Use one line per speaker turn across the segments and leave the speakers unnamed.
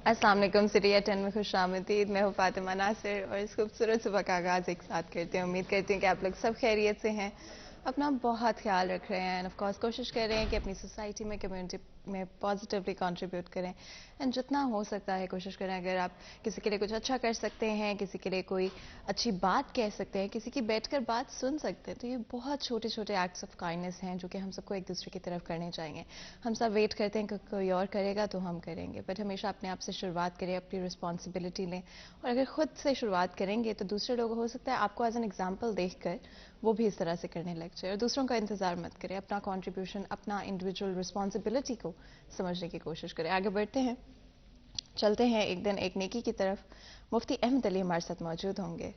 السلام علیکم سٹی 10 میں خوش آمدید. میں ہوں فاطمہ ناصر اور اس خوبصورت صبح کا آغاز ایک ساتھ کرتے ہیں. امید کرتی ہوں کہ آپ لوگ سب خیریت سے ہیں, اپنا بہت خیال رکھ رہے ہیں, اینڈ آف کورس کوشش کر رہے ہیں کہ اپنی سوسائٹی میں, کمیونٹی میں پازیٹیولی کنٹریبیوٹ کریں, اینڈ جتنا ہو سکتا ہے کوشش کریں. اگر آپ کسی کے لیے کچھ اچھا کر سکتے ہیں, کسی کے لیے کوئی اچھی بات کہہ سکتے ہیں, کسی کی بیٹھ کر بات سن سکتے ہیں, تو یہ بہت چھوٹے چھوٹے ایکٹس آف کائنڈنس ہیں جو کہ ہم سب کو ایک دوسرے کی طرف کرنے چاہیے. ہم سب ویٹ کرتے ہیں کہ کوئی اور کرے گا تو ہم کریں گے, بٹ ہمیشہ اپنے آپ سے شروعات کریں, اپنی رسپانسبلٹی لیں, اور اگر خود سے شروعات کریں گے تو دوسرے لوگ ہو سکتا ہے آپ کو ایز این ایگزامپل دیکھ کر وہ بھی اس طرح سے کرنے لگ جائے. اور دوسروں کا انتظار مت کریں, اپنا کنٹریبیوشن, اپنا انڈیویجول رسپانسبلٹی کو سمجھنے کی کوشش کریں. آگے بڑھتے ہیں, چلتے ہیں ایک دن ایک نیکی کی طرف. مفتی احمد علی ہمارے ساتھ موجود ہوں گے.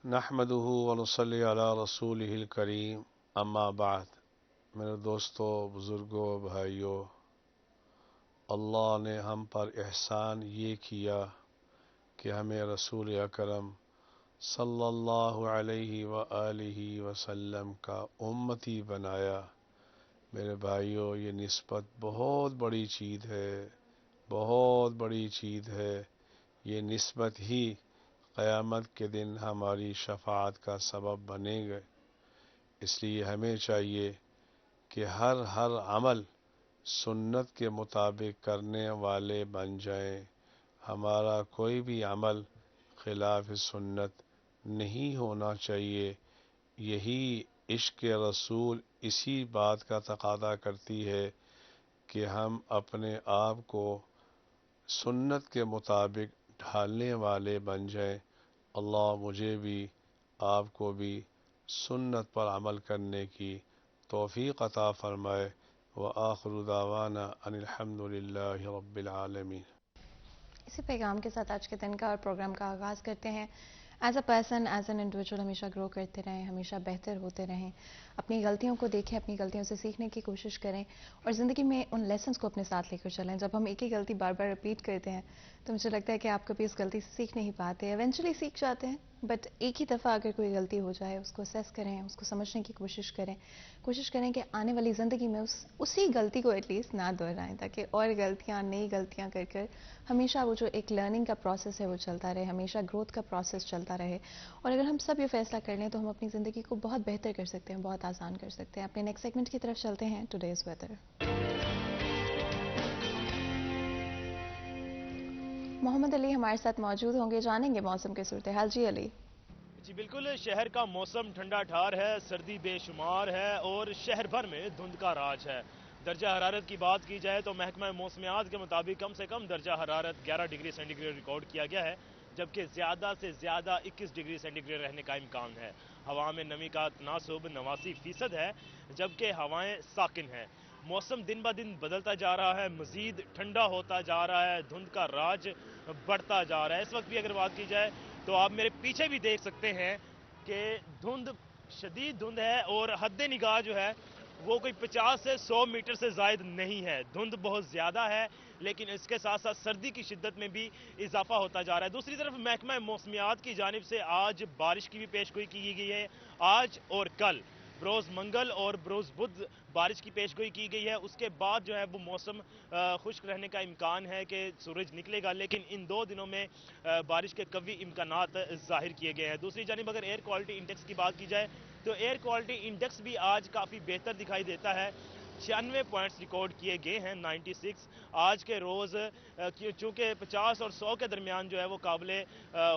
نحمده ونصلی علی رسولہ الکریم, اما بعد. میرے دوستو, بزرگوں, بھائیوں, اللہ نے ہم پر احسان یہ کیا کہ ہمیں رسول اکرم صلی اللہ علیہ وآلہ وسلم کا امتی بنایا. میرے بھائیوں, یہ نسبت بہت بڑی چیز ہے, بہت بڑی چیز ہے. یہ نسبت ہی قیامت کے دن ہماری شفاعت کا سبب بنے گا. اس لیے ہمیں چاہیے کہ ہر عمل سنت کے مطابق کرنے والے بن جائیں. ہمارا کوئی بھی عمل خلاف سنت نہیں ہونا چاہیے. یہی عشق رسول اسی بات کا تقاضا کرتی ہے کہ ہم اپنے آپ کو سنت کے مطابق ڈھالنے والے بن جائیں. اللہ مجھے بھی آپ کو بھی سنت پر عمل کرنے کی توفیق عطا فرمائے. وآخر دعوانا ان الحمد للہ رب العالمین.
اسی پیغام کے ساتھ آج کے دن کا اور پروگرام کا آغاز کرتے ہیں. As a person, as an individual ہمیشہ گرو کرتے رہیں, ہمیشہ بہتر ہوتے رہیں, اپنی غلطیوں کو دیکھیں, اپنی غلطیوں سے سیکھنے کی کوشش کریں, اور زندگی میں ان لیسنس کو اپنے ساتھ لے کر چلیں. جب ہم ایک ہی غلطی بار بار رپیٹ کرتے ہیں تو مجھے لگتا ہے کہ آپ کبھی اس غلطی سے سیکھ نہیں پاتے. ایونچولی سیکھ جاتے ہیں, بٹ ایک ہی دفعہ اگر کوئی غلطی ہو جائے, اس کو اسیس کریں, اس کو سمجھنے کی کوشش کریں کہ آنے والی زندگی میں اسی غلطی کو ایٹ لیسٹ نہ دہرائیں, تاکہ اور غلطیاں, نئی غلطیاں کر ہمیشہ وہ جو ایک لرننگ کا پروسیس ہے وہ چلتا رہے, ہمیشہ گروتھ کا پروسیس چلتا رہے. اور اگر ہم سب یہ فیصلہ کر لیں تو ہم اپنی زندگی کو بہت بہتر کر سکتے ہیں, بہت آسان کر سکتے ہیں. اپنے نیکسٹ سیگمنٹ کی طرف چلتے ہیں, ٹوڈیز ویدر. محمد علی ہمارے ساتھ موجود ہوں گے, جانیں گے موسم کی صورتحال. جی علی.
جی بالکل, شہر کا موسم ٹھنڈا ٹھار ہے, سردی بے شمار ہے اور شہر بھر میں دھند کا راج ہے. درجہ حرارت کی بات کی جائے تو محکمہ موسمیات کے مطابق کم سے کم درجہ حرارت 11 ڈگری سینٹی گریڈ ریکارڈ کیا گیا ہے, جبکہ زیادہ سے زیادہ 21 ڈگری سینٹی گریڈ رہنے کا امکان ہے. ہوا میں نمی کا تناسب 89% ہے, جبکہ ہوائیں ساکن ہیں. موسم دن بہ دن بدلتا جا رہا ہے, مزید ٹھنڈا ہوتا جا رہا ہے, دھند کا راج بڑھتا جا رہا ہے. اس وقت بھی اگر بات کی جائے تو آپ میرے پیچھے بھی دیکھ سکتے ہیں کہ دھند, شدید دھند ہے, اور حد نگاہ جو ہے وہ کوئی 50 سے 100 میٹر سے زائد نہیں ہے. دھند بہت زیادہ ہے, لیکن اس کے ساتھ ساتھ سردی کی شدت میں بھی اضافہ ہوتا جا رہا ہے. دوسری طرف محکمہ موسمیات کی جانب سے آج بارش کی بھی پیشگوئی کی گئی ہے. آج اور کل, بروز منگل اور بروز بدھ بارش کی پیشگوئی کی گئی ہے. اس کے بعد جو ہے وہ موسم خشک رہنے کا امکان ہے کہ سورج نکلے گا, لیکن ان 2 دنوں میں بارش کے قوی امکانات ظاہر کیے گئے ہیں. دوسری جانب اگر ایئر کوالٹی انڈیکس کی بات کی جائے تو ایئر کوالٹی انڈیکس بھی آج کافی بہتر دکھائی دیتا ہے. 96 پوائنٹس ریکارڈ کیے گئے ہیں, 96 آج کے روز. چونکہ 50 اور 100 کے درمیان جو ہے وہ قابل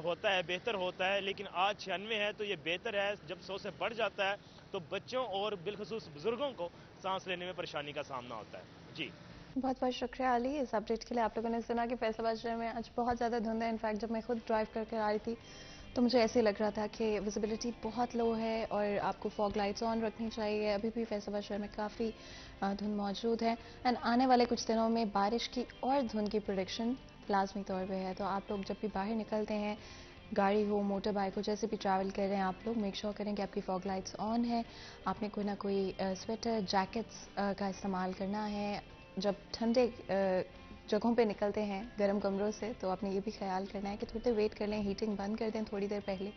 ہوتا ہے, بہتر ہوتا ہے, لیکن آج 96 ہے تو یہ بہتر ہے. جب 100 سے بڑھ جاتا ہے تو بچوں اور بالخصوص بزرگوں کو سانس لینے میں پریشانی کا سامنا ہوتا ہے. جی
بہت بہت شکریہ علی اس اپڈیٹ کے لیے. آپ لوگوں نے سنا کہ فیصل آباد شہر میں آج بہت زیادہ دھند ہے. انفیکٹ جب میں خود ڈرائیو کر کے آ رہی تھی تو مجھے ایسے لگ رہا تھا کہ ویزیبلٹی بہت لو ہے اور آپ کو فوگ لائٹس آن رکھنی چاہیے. ابھی بھی فیصل آباد شہر میں کافی دھند موجود ہے, اینڈ آنے والے کچھ دنوں میں بارش کی اور دھند کی پریڈکشن لازمی طور پہ ہے. تو آپ لوگ جب بھی باہر نکلتے ہیں, گاڑی ہو, موٹر بائک ہو, جیسے بھی ٹریول کر رہے ہیں, آپ لوگ میک شور کریں کہ آپ کی فوگ لائٹس آن ہے. آپ نے کوئی نہ کوئی سویٹر, جیکٹس کا استعمال کرنا ہے. جب ٹھنڈے جگہوں پہ نکلتے ہیں, گرم کمروں سے, تو آپ نے یہ بھی خیال کرنا ہے کہ تھوڑی دیر ویٹ کر لیں, ہیٹنگ بند کر دیں تھوڑی دیر پہلے,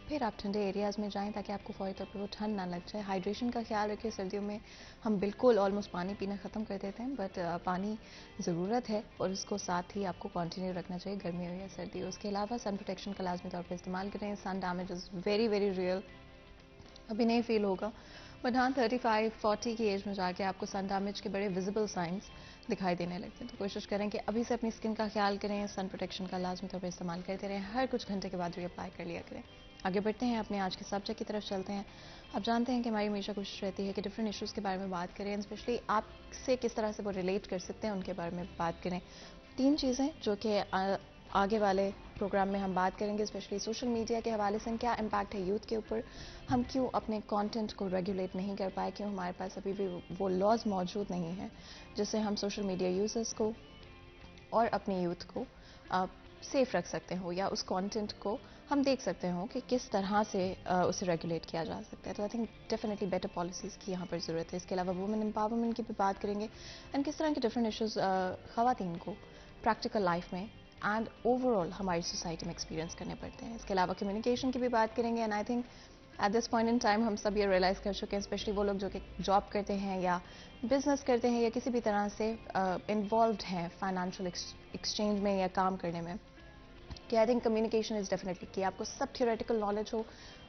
پھر آپ ٹھنڈے ایریاز میں جائیں تاکہ آپ کو فوری طور پہ وہ ٹھنڈ نہ لگ جائے. ہائیڈریشن کا خیال رکھیں. سردیوں میں ہم بالکل آلموسٹ پانی پینا ختم کر دیتے ہیں, بٹ پانی ضرورت ہے اور اس کو ساتھ ہی آپ کو کنٹینیو رکھنا چاہیے, گرمی ہو یا سردی. اس کے علاوہ سن پروٹیکشن کا لازمی طور پہ استعمال کریں. Sun damage is very very real. ابھی نہیں فیل ہوگا, بٹ ہاں 35-40 کی ایج میں جا کے آپ کو سن ڈیمیج کے بڑے ویزیبل سائنس دکھائی دینے لگتے ہیں. تو کوشش کریں کہ ابھی سے اپنی اسکن کا خیال کریں, سن پروٹیکشن کا لازمی طور پر استعمال کرتے رہیں, ہر کچھ گھنٹے کے بعد ری اپلائی کر لیا کریں. آگے بڑھتے ہیں, اپنے آج کے سبجیکٹ کی طرف چلتے ہیں. آپ جانتے ہیں کہ ہماری ہمیشہ کوشش رہتی ہے کہ ڈفرینٹ ایشوز کے بارے میں بات کریں, اسپیشلی آپ سے کس طرح سے وہ ریلیٹ کر سکتے ہیں ان کے بارے میں بات کریں. 3 چیزیں جو کہ آگے والے پروگرام میں ہم بات کریں گے, اسپیشلی سوشل میڈیا کے حوالے سے کیا امپیکٹ ہے یوتھ کے اوپر, ہم کیوں اپنے کانٹینٹ کو ریگولیٹ نہیں کر پائے, کیوں ہمارے پاس ابھی بھی وہ لاز موجود نہیں ہیں جس سے ہم سوشل میڈیا یوزرز کو اور اپنی یوتھ کو سیف رکھ سکتے ہوں, یا اس کانٹینٹ کو ہم دیکھ سکتے ہوں کہ کس طرح سے اسے ریگولیٹ کیا جا سکتا ہے. تو I think definitely better policies کی یہاں پر ضرورت ہے. اس کے علاوہ وومن امپاورمنٹ کی بھی بات کریں گے, اینڈ کس طرح کے ڈفرینٹ ایشوز خواتین کو پریکٹیکل لائف میں اینڈ اوور آل ہماری سوسائٹی میں ایکسپیرینس کرنے پڑتے ہیں. اس کے علاوہ کمیونیکیشن کی بھی بات کریں گے, and I think at this point in time ہم سب یہ ریئلائز کر چکے ہیں, اسپیشلی وہ لوگ جو کہ جاب کرتے ہیں یا بزنس کرتے ہیں یا کسی بھی طرح سے انوالوڈ ہیں فائنینشیل ایکسچینج میں یا کام کرنے میں, کہ I think communication is definitely کہ آپ کو سب تھیوریٹیکل نالج ہو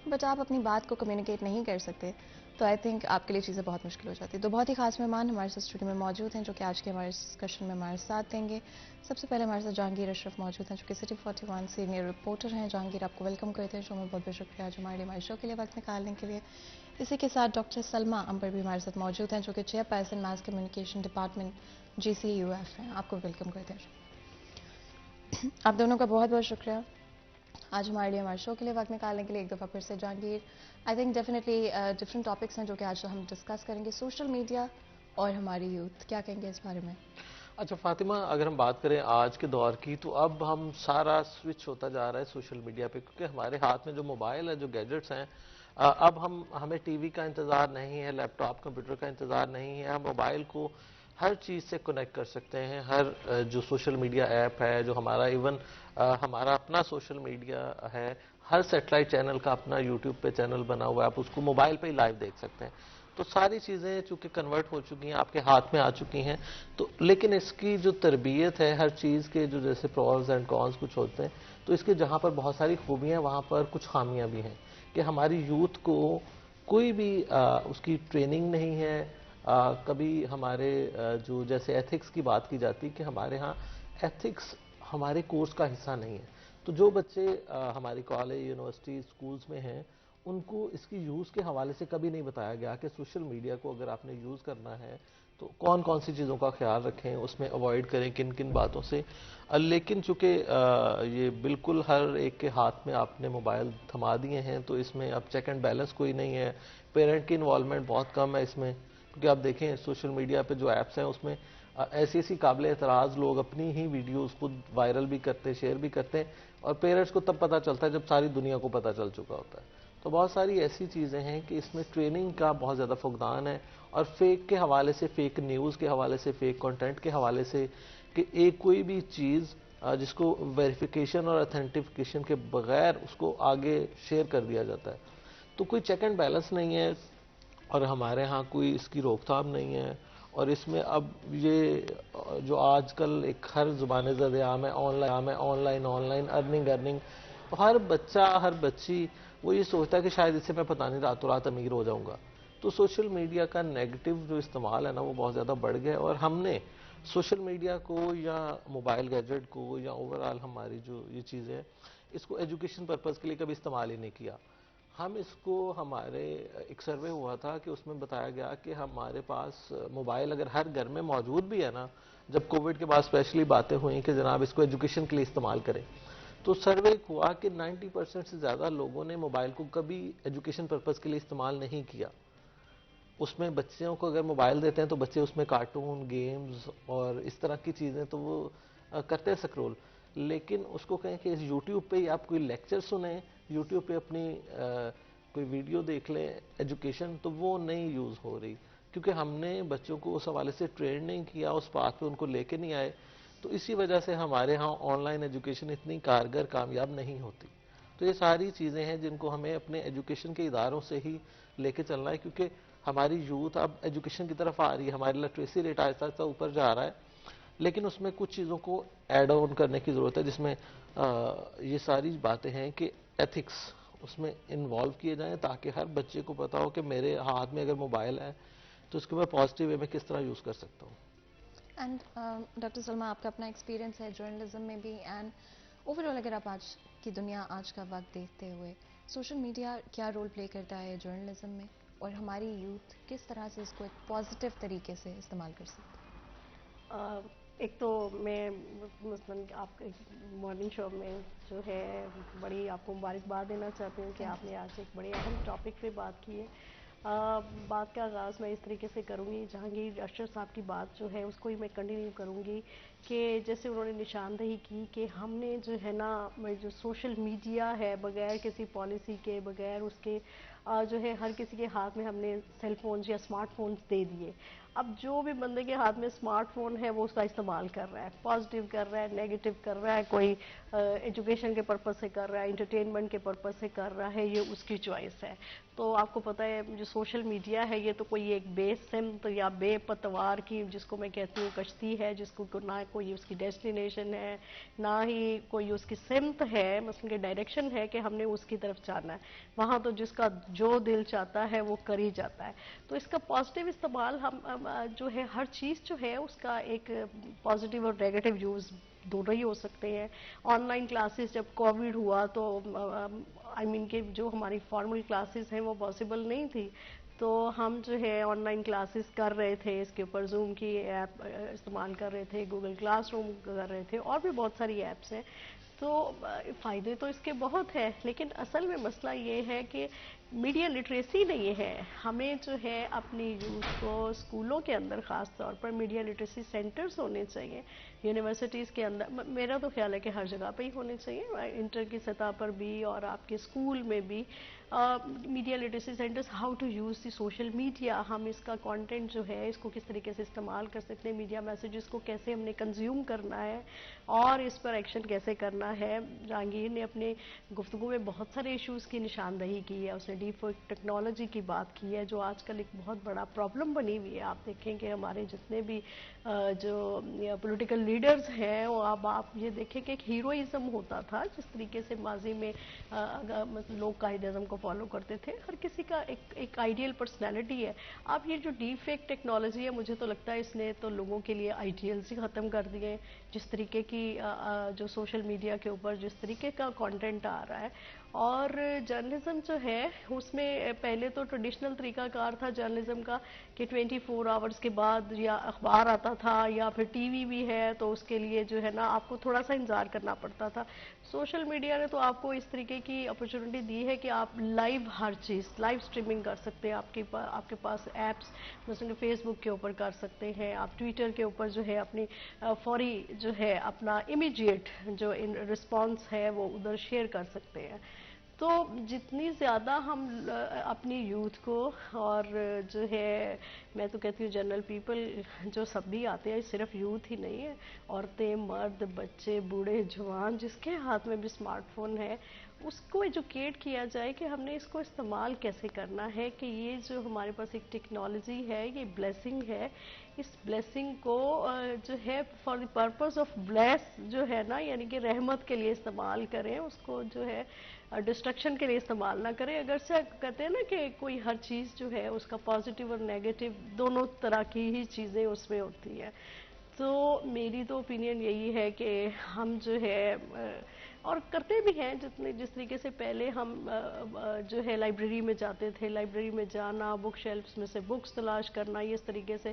بٹ آپ اپنی بات کو کمیونیکیٹ نہیں کر سکتے, تو آئی تھنک آپ کے لیے چیزیں بہت مشکل ہو جاتی ہیں. تو بہت ہی خاص مہمان ہمارے ساتھ اسٹوڈیو میں موجود ہیں جو کہ آج کے ہمارے ڈسکشن میں ہمارے ساتھ دیں گے. سب سے پہلے ہمارے ساتھ جہانگیر اشرف موجود ہیں جو کہ سٹی 41 سینئر رپورٹر ہیں. جہانگیر, آپ کو ویلکم کرتے ہیں شو میں, بہت بہت شکریہ آج ہمارے شو کے لیے وقت نکالنے کے لیے. اسی کے ساتھ ڈاکٹر سلما امبر بھی ہمارے ساتھ موجود ہیں جو کہ chair person mass communication department GCUF ہیں. آپ کو ویلکم کرتے ہیں. آپ دونوں کا بہت بہت شکریہ آج ہمارے شو کے لیے وقت نکالنے کے لیے. ایک دفعہ پھر سے Jahangir, I think definitely different topics ہیں جو کہ آج ہم ڈسکس کریں گے. سوشل میڈیا اور ہماری یوتھ, کیا کہیں گے اس بارے میں؟
اچھا فاطمہ, اگر ہم بات کریں آج کے دور کی, تو اب ہم سارا سوئچ ہوتا جا رہا ہے سوشل میڈیا پہ, کیونکہ ہمارے ہاتھ میں جو موبائل ہے, جو گیجٹس ہیں, اب ہمیں ٹی وی کا انتظار نہیں ہے, لیپ ٹاپ کمپیوٹر کا انتظار نہیں ہے. ہم موبائل کو ہر چیز سے کنیکٹ کر سکتے ہیں. ہر جو سوشل میڈیا ایپ ہے, جو ہمارا ایون ہمارا اپنا سوشل میڈیا ہے, ہر سیٹلائٹ چینل کا اپنا یوٹیوب پہ چینل بنا ہوا ہے, آپ اس کو موبائل پہ ہی لائیو دیکھ سکتے ہیں. تو ساری چیزیں چونکہ کنورٹ ہو چکی ہیں, آپ کے ہاتھ میں آ چکی ہیں, تو لیکن اس کی جو تربیت ہے, ہر چیز کے جو جیسے پروز اینڈ کونس کچھ ہوتے ہیں, تو اس کے جہاں پر بہت ساری خوبیاں ہیں وہاں پر کچھ خامیاں بھی ہیں, کہ ہماری یوتھ کو کوئی بھی اس کی ٹریننگ نہیں ہے. کبھی ہمارے جو جیسے ایتھکس کی بات کی جاتی کہ ہمارے ہاں ایتھکس ہمارے کورس کا حصہ نہیں ہے. تو جو بچے ہماری کالج, یونیورسٹی, اسکولز میں ہیں, ان کو اس کی یوز کے حوالے سے کبھی نہیں بتایا گیا کہ سوشل میڈیا کو اگر آپ نے یوز کرنا ہے تو کون کون سی چیزوں کا خیال رکھیں, اس میں اوائڈ کریں کن کن باتوں سے. لیکن چونکہ یہ بالکل ہر ایک کے ہاتھ میں آپ نے موبائل تھما دیے ہیں, تو اس میں اب چیک اینڈ بیلنس کوئی نہیں ہے. پیرنٹ کی انوالومنٹ بہت کم ہے اس میں, کیونکہ آپ دیکھیں سوشل میڈیا پہ جو ایپس ہیں اس میں ایسی قابل اعتراض لوگ اپنی ہی ویڈیوز خود وائرل بھی کرتے, شیئر بھی کرتے ہیں, اور پیرنٹس کو تب پتہ چلتا ہے جب ساری دنیا کو پتہ چل چکا ہوتا ہے. تو بہت ساری ایسی چیزیں ہیں کہ اس میں ٹریننگ کا بہت زیادہ فقدان ہے, اور فیک کے حوالے سے, فیک نیوز کے حوالے سے, فیک کنٹینٹ کے حوالے سے, کہ ایک کوئی بھی چیز جس کو ویریفیکیشن اور اتھینٹیفیکیشن کے بغیر اس کو آگے شیئر کر دیا جاتا ہے. تو کوئی چیک اینڈ بیلنس نہیں ہے, اور ہمارے ہاں کوئی اس کی روک تھام نہیں ہے. اور اس میں اب یہ جو آج کل ایک ہر زبان زد عام ہے, آن لائن ارننگ, ہر بچہ ہر بچی وہ یہ سوچتا ہے کہ شاید اس سے میں پتہ نہیں راتوں رات امیر ہو جاؤں گا. تو سوشل میڈیا کا نیگیٹو جو استعمال ہے نا, وہ بہت زیادہ بڑھ گیا ہے. اور ہم نے سوشل میڈیا کو یا موبائل گیجٹ کو یا اوور آل ہماری جو یہ چیزیں ہیں, اس کو ایجوکیشن پرپز کے لیے کبھی استعمال ہی نہیں کیا. ہم اس کو, ہمارے ایک سروے ہوا تھا کہ اس میں بتایا گیا کہ ہمارے پاس موبائل اگر ہر گھر میں موجود بھی ہے نا, جب کووڈ کے بعد اسپیشلی باتیں ہوئیں کہ جناب اس کو ایجوکیشن کے لیے استعمال کریں, تو سروے ہوا کہ 90% سے زیادہ لوگوں نے موبائل کو کبھی ایجوکیشن پرپز کے لیے استعمال نہیں کیا. اس میں بچوں کو اگر موبائل دیتے ہیں تو بچے اس میں کارٹون, گیمز اور اس طرح کی چیزیں تو وہ کرتے ہیں سکرول. لیکن اس کو کہیں کہ یوٹیوب پہ ہی آپ کوئی لیکچر سنیں, یوٹیوب پہ اپنی کوئی ویڈیو دیکھ لیں ایجوکیشن, تو وہ نہیں یوز ہو رہی, کیونکہ ہم نے بچوں کو اس حوالے سے ٹرین نہیں کیا, اس بات پہ ان کو لے کے نہیں آئے. تو اسی وجہ سے ہمارے ہاں آن لائن ایجوکیشن اتنی کارگر, کامیاب نہیں ہوتی. تو یہ ساری چیزیں ہیں جن کو ہمیں اپنے ایجوکیشن کے اداروں سے ہی لے کے چلنا ہے، کیونکہ ہماری یوتھ اب ایجوکیشن کی طرف آ رہی ہے، ہماری لٹریسی ریٹ آہستہ آہستہ اوپر جا رہا ہے، لیکن اس میں کچھ چیزوں کو ایڈ آن کرنے کی ضرورت ہے، جس میں یہ ساری باتیں ہیں کہ ایتھکس اس میں انوالو کیے جائیں، تاکہ ہر بچے کو پتا ہو کہ میرے ہاتھ میں اگر موبائل ہے تو اس کو میں پازیٹیو وے میں کس طرح یوز کر سکتا ہوں۔
اینڈ ڈاکٹر سلمیٰ، آپ کا اپنا ایکسپیرینس ہے جرنلزم میں بھی، اینڈ اوور آل اگر آپ آج کی دنیا، آج کا وقت دیکھتے ہوئے سوشل میڈیا کیا رول پلے کرتا ہے جرنلزم میں، اور ہماری یوتھ کس طرح سے اس کو ایک پازیٹیو طریقے سے استعمال کر سکتے
ایک تو میں مثلاً آپ کے مارننگ شو میں جو ہے بڑی آپ کو مبارکباد دینا چاہتی ہوں کہ آپ نے آج ایک بڑے اہم ٹاپک پہ بات کی ہے۔ بات کا آغاز میں اس طریقے سے کروں گی، جہانگیر اشرف صاحب کی بات جو ہے اس کو ہی میں کنٹینیو کروں گی، کہ جیسے انہوں نے نشاندہی کی کہ ہم نے جو ہے نا جو سوشل میڈیا ہے، بغیر کسی پالیسی کے، بغیر اس کے جو ہے ہر کسی کے ہاتھ میں ہم نے سیل فونز یا اسمارٹ فونز دے دیے۔ اب جو بھی بندے کے ہاتھ میں اسمارٹ فون ہے وہ اس کا استعمال کر رہا ہے، پازیٹیو کر رہا ہے، نیگیٹو کر رہا ہے، کوئی ایجوکیشن کے پرپز سے کر رہا ہے، انٹرٹینمنٹ کے پرپز سے کر رہا ہے، یہ اس کی چوائس ہے۔ تو آپ کو پتہ ہے جو سوشل میڈیا ہے یہ تو کوئی ایک بے سمت یا بے پتوار کی، جس کو میں کہتی ہوں کشتی ہے، جس کو نہ کوئی اس کی ڈیسٹینیشن ہے، نہ ہی کوئی اس کی سمت ہے، مثلا کہ ڈائریکشن ہے کہ ہم نے اس کی طرف جانا ہے، وہاں تو جس کا جو دل چاہتا ہے وہ کر ہی جاتا ہے۔ تو اس کا پازیٹیو استعمال ہم جو ہے ہر چیز جو ہے اس کا ایک پازیٹیو اور نیگیٹو یوز دونوں ہی ہو سکتے ہیں۔ آن لائن کلاسز جب کووڈ ہوا تو کہ جو ہماری فارمل کلاسز ہیں وہ پاسبل نہیں تھی، تو ہم جو ہے آن لائن کلاسز کر رہے تھے، اس کے اوپر زوم کی ایپ استعمال کر رہے تھے، گوگل کلاس روم کر رہے تھے، اور بھی بہت ساری ایپس ہیں۔ تو فائدے تو اس کے بہت ہیں، لیکن اصل میں مسئلہ یہ ہے کہ میڈیا لٹریسی نہیں ہے۔ ہمیں جو ہے اپنی یوتھ کو اسکولوں کے اندر خاص طور پر میڈیا لٹریسی سینٹرز ہونے چاہیے، یونیورسٹیز کے اندر، میرا تو خیال ہے کہ ہر جگہ پہ ہی ہونے چاہیے، انٹر کی سطح پر بھی اور آپ کے اسکول میں بھی media literacy centres, how to use the social media, ہم اس کا کانٹینٹ جو ہے اس کو کس طریقے سے استعمال کر سکتے ہیں، میڈیا میسیجز کو کیسے ہم نے کنزیوم کرنا ہے اور اس پر ایکشن کیسے کرنا ہے۔ جہانگیر نے اپنے گفتگو میں بہت سارے ایشوز کی نشاندہی کی ہے، اس نے ڈیپ فیک ٹیکنالوجی کی بات کی ہے جو آج کل ایک بہت بڑا پرابلم بنی ہوئی ہے۔ آپ دیکھیں کہ ہمارے جتنے بھی جو پولیٹیکل لیڈرز ہیں، وہ اب آپ یہ دیکھیں کہ ایک ہیروئزم ہوتا تھا، جس طریقے سے ماضی میں لوگ قائد اعظم کو فالو کرتے تھے، ہر کسی کا ایک آئیڈیل پرسنالٹی ہے۔ اب یہ جو ڈیپ فیک ٹیکنالوجی ہے، مجھے تو لگتا ہے اس نے تو لوگوں کے لیے آئیڈیلز ہی ختم کر دیے، جس طریقے کی جو سوشل میڈیا کے اوپر جس طریقے کا کانٹینٹ آ رہا ہے، اور جرنلزم جو ہے اس میں پہلے تو ٹریڈیشنل طریقہ کار تھا جرنلزم کا کہ 24 آورز کے بعد یا اخبار آتا تھا یا پھر ٹی وی بھی ہے تو اس کے لیے جو ہے نا آپ کو تھوڑا سا انتظار کرنا پڑتا تھا۔ سوشل میڈیا نے تو آپ کو اس طریقے کی اپرچونٹی دی ہے کہ آپ لائیو ہر چیز لائیو سٹریمنگ کر سکتے ہیں، آپ کے پاس ایپس مثلا فیس بک کے اوپر کر سکتے ہیں، آپ ٹویٹر کے اوپر جو ہے اپنی فوری جو ہے اپنا امیجیٹ جو رسپانس ہے وہ ادھر شیئر کر سکتے ہیں۔ تو جتنی زیادہ ہم اپنی یوتھ کو اور جو ہے میں تو کہتی ہوں جنرل پیپل جو سب بھی آتے ہیں، صرف یوتھ ہی نہیں ہے، عورتیں، مرد، بچے، بوڑھے، جوان، جس کے ہاتھ میں بھی اسمارٹ فون ہے، اس کو ایجوکیٹ کیا جائے کہ ہم نے اس کو استعمال کیسے کرنا ہے، کہ یہ جو ہمارے پاس ایک ٹیکنالوجی ہے یہ بلیسنگ ہے، اس بلیسنگ کو جو ہے for the purpose of bless جو ہے نا، یعنی کہ رحمت کے لیے استعمال کریں، اس کو جو ہے ڈسٹرکشن کے لیے استعمال نہ کریں۔ اگرچہ کہتے ہیں نا کہ کوئی ہر چیز جو ہے اس کا پازیٹیو اور نیگیٹو دونوں طرح کی ہی چیزیں اس میں ہوتی ہیں، تو میری تو اوپینین یہی ہے کہ ہم جو ہے اور کرتے بھی ہیں جس طریقے سے پہلے ہم جو ہے لائبریری میں جاتے تھے، لائبریری میں جانا، بک شیلفز میں سے بکس تلاش کرنا، اس طریقے سے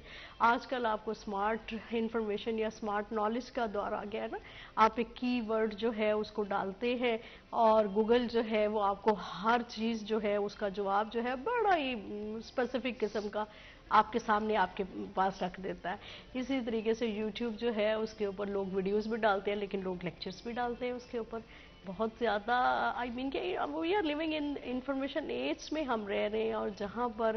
آج کل آپ کو سمارٹ انفارمیشن یا سمارٹ نالج کا دور آ گیا ہے نا، آپ ایک کی ورڈ جو ہے اس کو ڈالتے ہیں اور گوگل جو ہے وہ آپ کو ہر چیز جو ہے اس کا جواب جو ہے بڑا ہی اسپیسیفک قسم کا آپ کے سامنے آپ کے پاس رکھ دیتا ہے۔ اسی طریقے سے یوٹیوب جو ہے اس کے اوپر لوگ ویڈیوز بھی ڈالتے ہیں، لیکن لوگ لیکچرز بھی ڈالتے ہیں اس کے اوپر بہت زیادہ کہ we are living in information age میں ہم رہ رہے ہیں، اور جہاں پر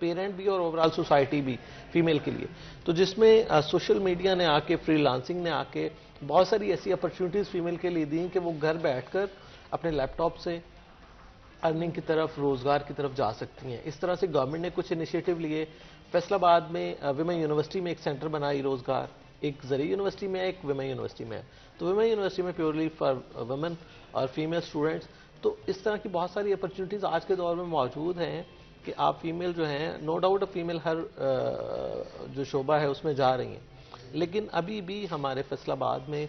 پیرنٹ بھی اور اوورآل سوسائٹی بھی فیمیل کے لیے. تو جس میں سوشل میڈیا نے آ کے، فری لانسنگ نے آ کے بہت ساری ایسی اپرچونیٹیز فیمیل کے لیے دیں کہ وہ گھر بیٹھ کر اپنے لیپ ٹاپ سے ارننگ کی طرف، روزگار کی طرف جا سکتی ہیں. اس طرح سے گورنمنٹ نے کچھ انیشیٹو لیے. فیصل آباد میں ویمن یونیورسٹی میں ایک سینٹر بنائی روزگار، ایک زرعی یونیورسٹی میں ہے، ایک ویمن یونیورسٹی میں ہے. تو ویمن یونیورسٹی میں پیورلی فار ویمن اور فیمیل اسٹوڈنٹس. تو اس طرح کی بہت ساری اپرچونیٹیز آج کے دور میں موجود ہیں کہ آپ فیمیل جو ہیں، نو ڈاؤٹ فیمیل ہر جو شعبہ ہے اس میں جا رہی ہیں، لیکن ابھی بھی ہمارے فیصل آباد میں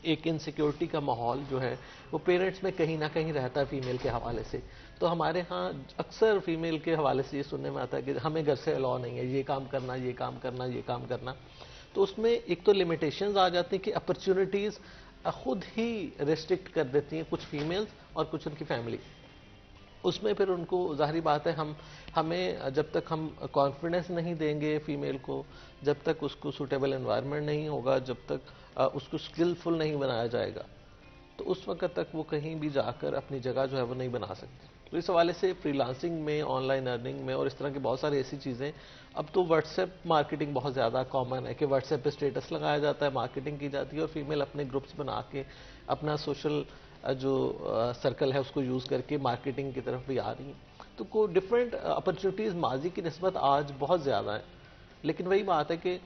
ایک انسیکیورٹی کا ماحول جو ہے وہ پیرنٹس میں کہیں نہ کہیں رہتا ہے فیمیل کے حوالے سے. تو ہمارے ہاں اکثر فیمیل کے حوالے سے یہ سننے میں آتا ہے کہ ہمیں گھر سے الاؤ نہیں ہے، یہ کام کرنا، یہ کام کرنا، یہ کام کرنا. تو اس میں ایک تو لمیٹیشنز آ جاتی ہیں کہ اپرچونیٹیز خود ہی ریسٹرکٹ کر دیتی ہیں کچھ فیمیلز اور کچھ ان کی فیملی. اس میں پھر ان کو ظاہری بات ہے ہمیں جب تک ہم کانفیڈنس نہیں دیں گے فیمیل کو، جب تک اس کو سوٹیبل انوائرمنٹ نہیں ہوگا، جب تک اس کو اسکلفل نہیں بنایا جائے گا، تو اس وقت تک وہ کہیں بھی جا کر اپنی جگہ جو ہے وہ نہیں بنا سکتی. تو اس حوالے سے فری لانسنگ میں، آن لائن ارننگ میں اور اس طرح کی بہت ساری ایسی چیزیں. اب تو واٹس ایپ مارکیٹنگ بہت زیادہ کامن ہے کہ واٹس ایپ پہ اسٹیٹس لگایا جاتا ہے، مارکیٹنگ کی جاتی ہے اور فیمیل اپنے گروپس بنا کے اپنا سوشل جو سرکل ہے اس کو یوز کر کے مارکیٹنگ کی طرف بھی آ رہی ہیں. تو کوئی ڈفرینٹ اپرچونیٹیز ماضی کی نسبت آج بہت زیادہ ہیں، لیکن وہی بات ہے کہ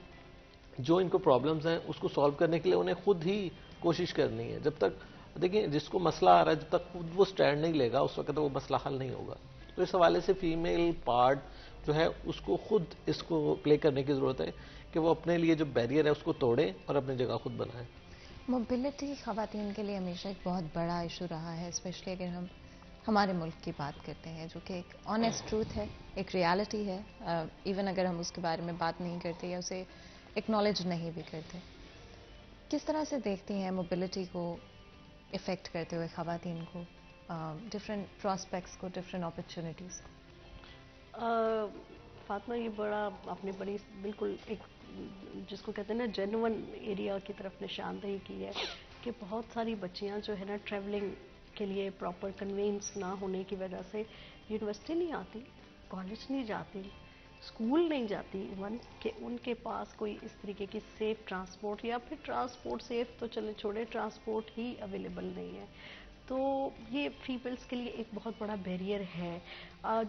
جو ان کو پرابلمز ہیں اس کو سالو کرنے کے لیے انہیں خود ہی کوشش کرنی ہے. جب تک دیکھیں جس کو مسئلہ آ رہا ہے، جب تک خود وہ سٹینڈ نہیں لے گا اس وقت وہ مسئلہ حل نہیں ہوگا. تو اس حوالے سے فیمیل پارٹ جو ہے اس کو خود اس کو پلے کرنے کی ضرورت ہے کہ وہ اپنے لیے جو بیریئر ہے اس کو توڑیں اور اپنی جگہ خود بنائیں.
موبلٹی خواتین کے لیے ہمیشہ ایک بہت بڑا ایشو رہا ہے، اسپیشلی اگر ہم ہمارے ملک کی بات کرتے ہیں، جو کہ ایک آنیسٹ ٹروتھ ہے، ایک ریالٹی ہے. ایون اگر ہم اس کے بارے میں بات نہیں کرتے یا اسے ایکنالج نہیں بھی کرتے. کس طرح سے دیکھتی ہیں موبلٹی کو افیکٹ کرتے ہوئے خواتین کو، ڈفرینٹ پراسپیکٹس کو، ڈفرینٹ اپرچونیٹیز کو؟
فاطمہ، یہ بڑا آپ نے بڑی بالکل ایک جس کو کہتے ہیں نا جینون ایریا کی طرف نشاندہی کی ہے کہ بہت ساری بچیاں جو ہے نا ٹریولنگ کے لیے پراپر کنوینس نہ ہونے کی وجہ سے یونیورسٹی نہیں آتی، کالج نہیں جاتی، اسکول نہیں جاتی ایون کہ ان کے پاس کوئی اس طریقے کی سیف ٹرانسپورٹ یا پھر ٹرانسپورٹ سیف تو چلے چھوڑے، ٹرانسپورٹ ہی اویلیبل نہیں ہے. تو یہ فیمیلز کے لیے ایک بہت بڑا بیریئر ہے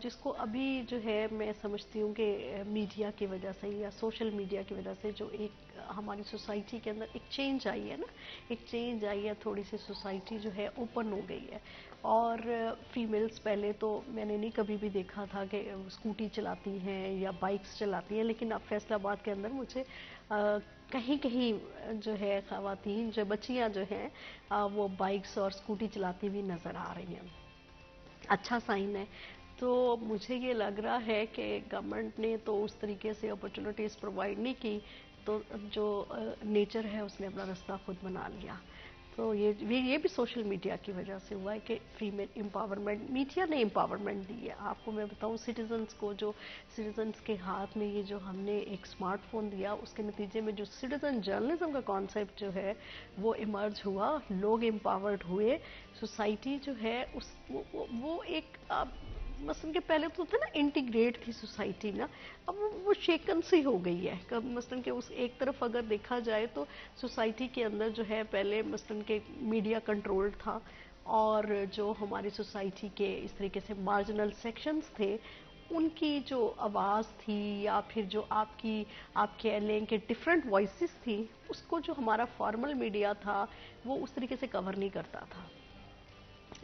جس کو ابھی جو ہے میں سمجھتی ہوں کہ میڈیا کی وجہ سے یا سوشل میڈیا کی وجہ سے جو ایک ہماری سوسائٹی کے اندر ایک چینج آئی ہے نا، ایک چینج آئی ہے، تھوڑی سی سوسائٹی جو ہے اوپن ہو گئی ہے. اور فیمیلز پہلے تو میں نے نہیں کبھی بھی دیکھا تھا کہ اسکوٹی چلاتی ہیں یا بائکس چلاتی ہیں، لیکن اب فیصل آباد کے اندر مجھے کہیں کہیں جو ہے خواتین جو بچیاں جو ہیں وہ بائکس اور اسکوٹی چلاتی ہوئی نظر آ رہی ہیں. اچھا سائن ہے. تو مجھے یہ لگ رہا ہے کہ گورنمنٹ نے تو اس طریقے سے اپرچونیٹیز پرووائڈ نہیں کی، تو جو نیچر ہے اس نے اپنا رستہ خود بنا لیا. تو یہ بھی سوشل میڈیا کی وجہ سے ہوا ہے کہ فیمیل امپاورمنٹ، میڈیا نے امپاورمنٹ دی ہے. آپ کو میں بتاؤں سٹیزنز کو، جو سٹیزنز کے ہاتھ میں یہ جو ہم نے ایک اسمارٹ فون دیا، اس کے نتیجے میں جو سٹیزن جرنلزم کا کانسیپٹ جو ہے وہ ایمرج ہوا، لوگ امپاورڈ ہوئے. سوسائٹی جو ہے وہ ایک مثلاً کہ پہلے تو تھا نا انٹیگریٹ تھی سوسائٹی نا، اب وہ شیکن سی ہو گئی ہے. مثلاً کہ اس ایک طرف اگر دیکھا جائے تو سوسائٹی کے اندر جو ہے پہلے مثلاً کہ میڈیا کنٹرول تھا، اور جو ہماری سوسائٹی کے اس طریقے سے مارجنل سیکشنز تھے ان کی جو آواز تھی یا پھر جو آپ کہہ لیں کہ ڈفرینٹ وائسز تھی، اس کو جو ہمارا فارمل میڈیا تھا وہ اس طریقے سے کور نہیں کرتا تھا.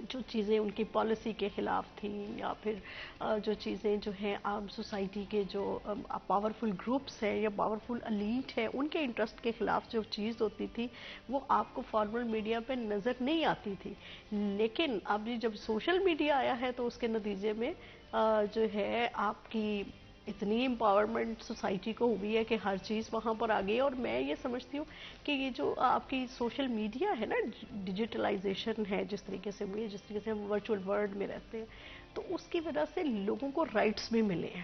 جو چیزیں ان کی پالیسی کے خلاف تھیں یا پھر جو چیزیں جو ہیں عام سوسائٹی کے جو پاورفل گروپس ہیں یا پاورفل ایلیٹ ہے ان کے انٹرسٹ کے خلاف جو چیز ہوتی تھی وہ آپ کو فارمل میڈیا پہ نظر نہیں آتی تھی. لیکن اب جب سوشل میڈیا آیا ہے تو اس کے نتیجے میں جو ہے آپ کی اتنی امپاورمنٹ سوسائٹی کو ہوئی ہے کہ ہر چیز وہاں پر آ گئی ہے. اور میں یہ سمجھتی ہوں کہ یہ جو آپ کی سوشل میڈیا ہے نا، ڈیجیٹلائزیشن ہے جس طریقے سے ہوئی ہے، جس طریقے سے ہم ورچوئل ورلڈ میں رہتے ہیں، تو اس کی وجہ سے لوگوں کو رائٹس بھی ملے ہیں.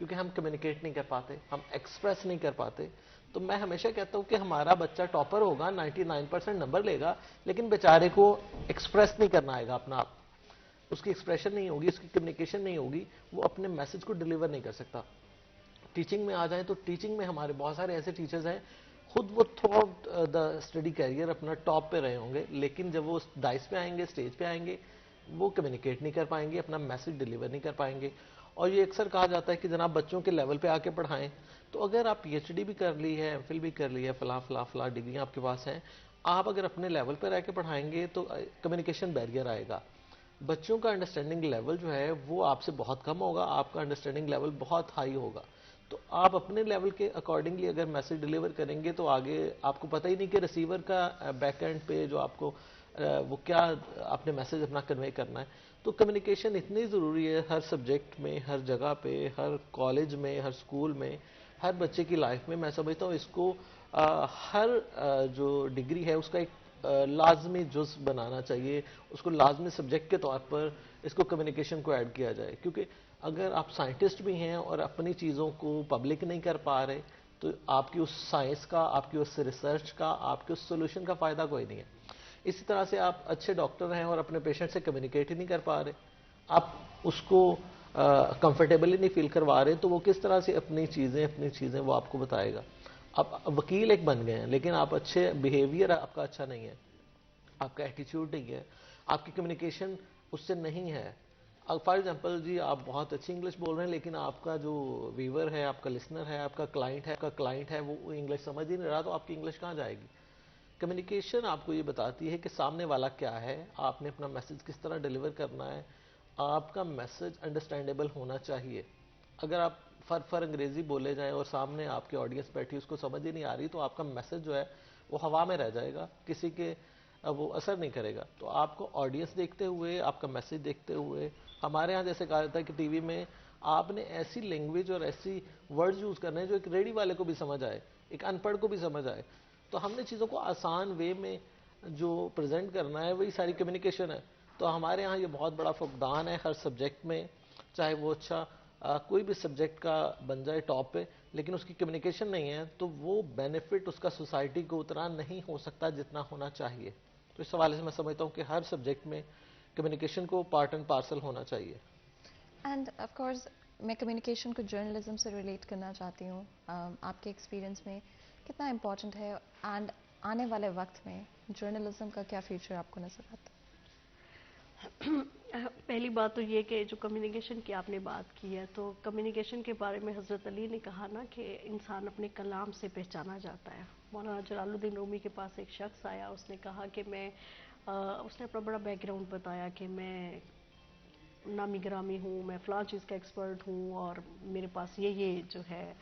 کیونکہ ہم کمیونیکیٹ نہیں کر پاتے, ہم ایکسپریس نہیں کر پاتے. تو میں ہمیشہ کہتا ہوں کہ ہمارا بچہ ٹاپر ہوگا, 99% نمبر لے گا, لیکن بیچارے کو ایکسپریس نہیں کرنا آئے گا اپنا آپ, اس کی ایکسپریشن نہیں ہوگی, اس کی کمیونیکیشن نہیں ہوگی, وہ اپنے میسج کو ڈلیور نہیں کر سکتا. ٹیچنگ میں آ جائیں تو ٹیچنگ میں ہمارے بہت سارے ایسے ٹیچرز ہیں, خود وہ throughout the study career اپنا ٹاپ پہ رہے ہوں گے, لیکن جب وہ ڈائس پہ آئیں گے, اسٹیج پہ آئیں گے, وہ کمیونیکیٹ نہیں کر پائیں گے, اپنا میسج ڈلیور نہیں کر پائیں گے. اور یہ اکثر کہا جاتا ہے کہ جناب بچوں کے لیول پہ آ کے پڑھائیں. تو اگر آپ پی ایچ ڈی بھی کر لی ہے, ایم فل بھی کر لی ہے, فلاں فلاں فلاں ڈگریاں آپ کے پاس ہیں, آپ اگر اپنے لیول پہ رہ کے پڑھائیں گے تو کمیونیکیشن بیریئر آئے گا. بچوں کا انڈرسٹینڈنگ لیول جو ہے وہ آپ سے بہت کم ہوگا, آپ کا انڈرسٹینڈنگ لیول بہت ہائی ہوگا. تو آپ اپنے لیول کے اکارڈنگلی اگر میسج ڈلیور کریں گے تو آگے آپ کو پتہ ہی نہیں کہ ریسیور کا بیک اینڈ پہ جو آپ کو وہ کیا آپ نے میسج اپنا کنوے کرنا ہے. تو کمیونیکیشن اتنی ضروری ہے ہر سبجیکٹ میں, ہر جگہ پہ, ہر کالج میں, ہر اسکول میں, ہر بچے کی لائف میں. میں سمجھتا ہوں اس کو ہر جو ڈگری ہے اس کا ایک لازمی جز بنانا چاہیے, اس کو لازمی سبجیکٹ کے طور پر اس کو کمیونیکیشن کو ایڈ کیا جائے. کیونکہ اگر آپ سائنٹسٹ بھی ہیں اور اپنی چیزوں کو پبلک نہیں کر پا رہے تو آپ کی اس سائنس کا, آپ کی اس ریسرچ کا, آپ کے اس سولوشن کا فائدہ کوئی نہیں ہے. اسی طرح سے آپ اچھے ڈاکٹر ہیں اور اپنے پیشنٹ سے کمیونیکیٹ ہی نہیں کر پا رہے, آپ اس کو کمفرٹیبلی نہیں فیل کروا رہے, تو وہ کس طرح سے اپنی چیزیں وہ آپ کو بتائے گا. آپ وکیل ایک بن گئے ہیں لیکن آپ اچھے بیہیویئر آپ کا اچھا نہیں ہے, آپ کا ایٹیچیوڈ نہیں ہے, آپ کی کمیونیکیشن اس سے نہیں ہے. فار ایگزامپل جی آپ بہت اچھی انگلش بول رہے ہیں لیکن آپ کا جو ویور ہے, آپ کا لسنر ہے, آپ کا کلائنٹ ہے, وہ انگلش سمجھ ہی نہیں رہا, تو آپ کی انگلش کہاں جائے گی. کمیونیکیشن آپ کو یہ بتاتی ہے کہ سامنے والا کیا ہے, آپ نے اپنا میسج کس طرح ڈلیور کرنا ہے. آپ کا میسج انڈرسٹینڈیبل ہونا چاہیے. اگر آپ فر انگریزی بولے جائیں اور سامنے آپ کی آڈینس بیٹھی اس کو سمجھ ہی نہیں آ رہی, تو آپ کا میسج جو ہے وہ ہوا میں رہ جائے گا, کسی کے وہ اثر نہیں کرے گا. تو آپ کو آڈینس دیکھتے ہوئے, آپ کا میسج دیکھتے ہوئے, ہمارے ہاں جیسے کہا جاتا ہے کہ ٹی وی میں آپ نے ایسی لینگویج اور ایسی ورڈز یوز کرنے ہیں جو ایک ریڈی والے کو بھی سمجھ آئے, ایک ان پڑھ کو بھی سمجھ آئے. تو ہم نے چیزوں کو آسان وے میں جو پریزنٹ کرنا ہے وہی ساری کمیونیکیشن ہے. تو ہمارے ہاں یہ بہت بڑا فقدان ہے ہر سبجیکٹ میں, چاہے وہ اچھا کوئی بھی سبجیکٹ کا بن جائے ٹاپ پہ, لیکن اس کی کمیونیکیشن نہیں ہے تو وہ بینیفٹ اس کا سوسائٹی کو اتنا نہیں ہو سکتا جتنا ہونا چاہیے. تو اس حوالے سے میں سمجھتا ہوں کہ ہر سبجیکٹ میں کمیونیکیشن کو پارٹ اینڈ پارسل ہونا چاہیے.
اینڈ آف کورس میں کمیونیکیشن کو جرنلزم سے ریلیٹ کرنا چاہتی ہوں. آپ کے ایکسپیرینس میں کتنا امپورٹنٹ ہے, اینڈ آنے والے وقت میں جرنلزم کا کیا فیوچر آپ کو نظر آتا ہے؟
پہلی بات تو یہ کہ جو کمیونیکیشن کی آپ نے بات کی ہے, تو کمیونیکیشن کے بارے میں حضرت علی نے کہا نا کہ انسان اپنے کلام سے پہچانا جاتا ہے. مولانا جلال الدین رومی کے پاس ایک شخص آیا, اس نے کہا کہ اس نے اپنا بڑا بیک گراؤنڈ بتایا کہ میں نامی گرامی ہوں, میں فلاں چیز کا ایکسپرٹ ہوں, اور میرے پاس یہ جو ہے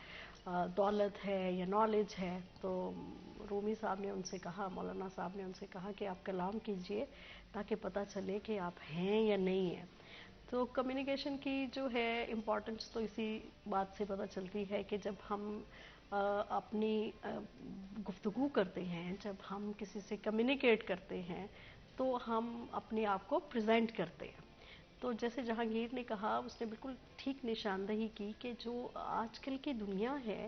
دولت ہے یا نالج ہے. تو رومی صاحب نے ان سے کہا, مولانا صاحب نے ان سے کہا کہ آپ کلام کیجئے تاکہ پتہ چلے کہ آپ ہیں یا نہیں ہیں. تو کمیونیکیشن کی جو ہے امپورٹنس تو اسی بات سے پتہ چلتی ہے کہ جب ہم اپنی گفتگو کرتے ہیں, جب ہم کسی سے کمیونیکیٹ کرتے ہیں تو ہم اپنے آپ کو پریزنٹ کرتے ہیں. تو جیسے جہانگیر نے کہا, اس نے بالکل ٹھیک نشاندہی کی کہ جو آج کل کی دنیا ہے,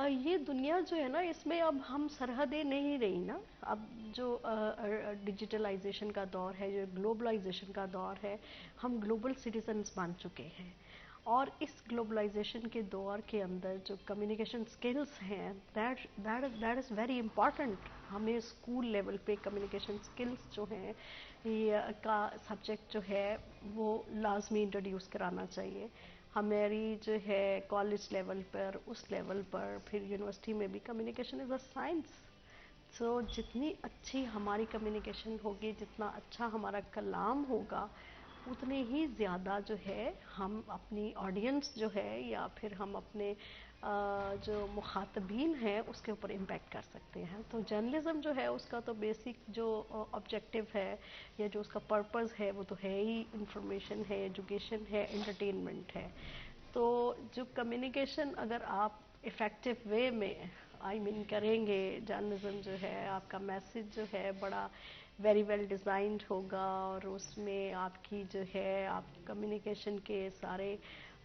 یہ دنیا جو ہے نا, اس میں اب ہم سرحدیں نہیں رہی نا. اب جو ڈیجیٹلائزیشن کا دور ہے, جو گلوبلائزیشن کا دور ہے, ہم گلوبل سٹیزنز بن چکے ہیں. اور اس گلوبلائزیشن کے دور کے اندر جو کمیونیکیشن سکلز ہیں, دیٹ از ویری امپورٹنٹ. ہمیں اسکول لیول پہ کمیونیکیشن سکلز جو ہیں کا سبجیکٹ جو ہے وہ لازمی انٹروڈیوس کرانا چاہیے. ہماری جو ہے کالج لیول پر, اس لیول پر, پھر یونیورسٹی میں بھی کمیونیکیشن از اے سائنس. سو جتنی اچھی ہماری کمیونیکیشن ہوگی, جتنا اچھا ہمارا کلام ہوگا, اتنے ہی زیادہ جو ہے ہم اپنی آڈینس جو ہے یا پھر ہم اپنے جو مخاطبین ہیں اس کے اوپر امپیکٹ کر سکتے ہیں. تو جرنلزم جو ہے اس کا تو بیسک جو آبجیکٹیو ہے یا جو اس کا پرپز ہے وہ تو ہے ہی انفارمیشن ہے, ایجوکیشن ہے, انٹرٹینمنٹ ہے. تو جو کمیونیکیشن اگر آپ افیکٹو وے میں کریں گے, جرنلزم جو ہے, آپ کا میسج جو ہے بڑا ویری ویل ڈیزائنڈ ہوگا, اور اس میں آپ کی جو ہے آپ کمیونیکیشن کے سارے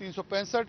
365।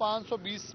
520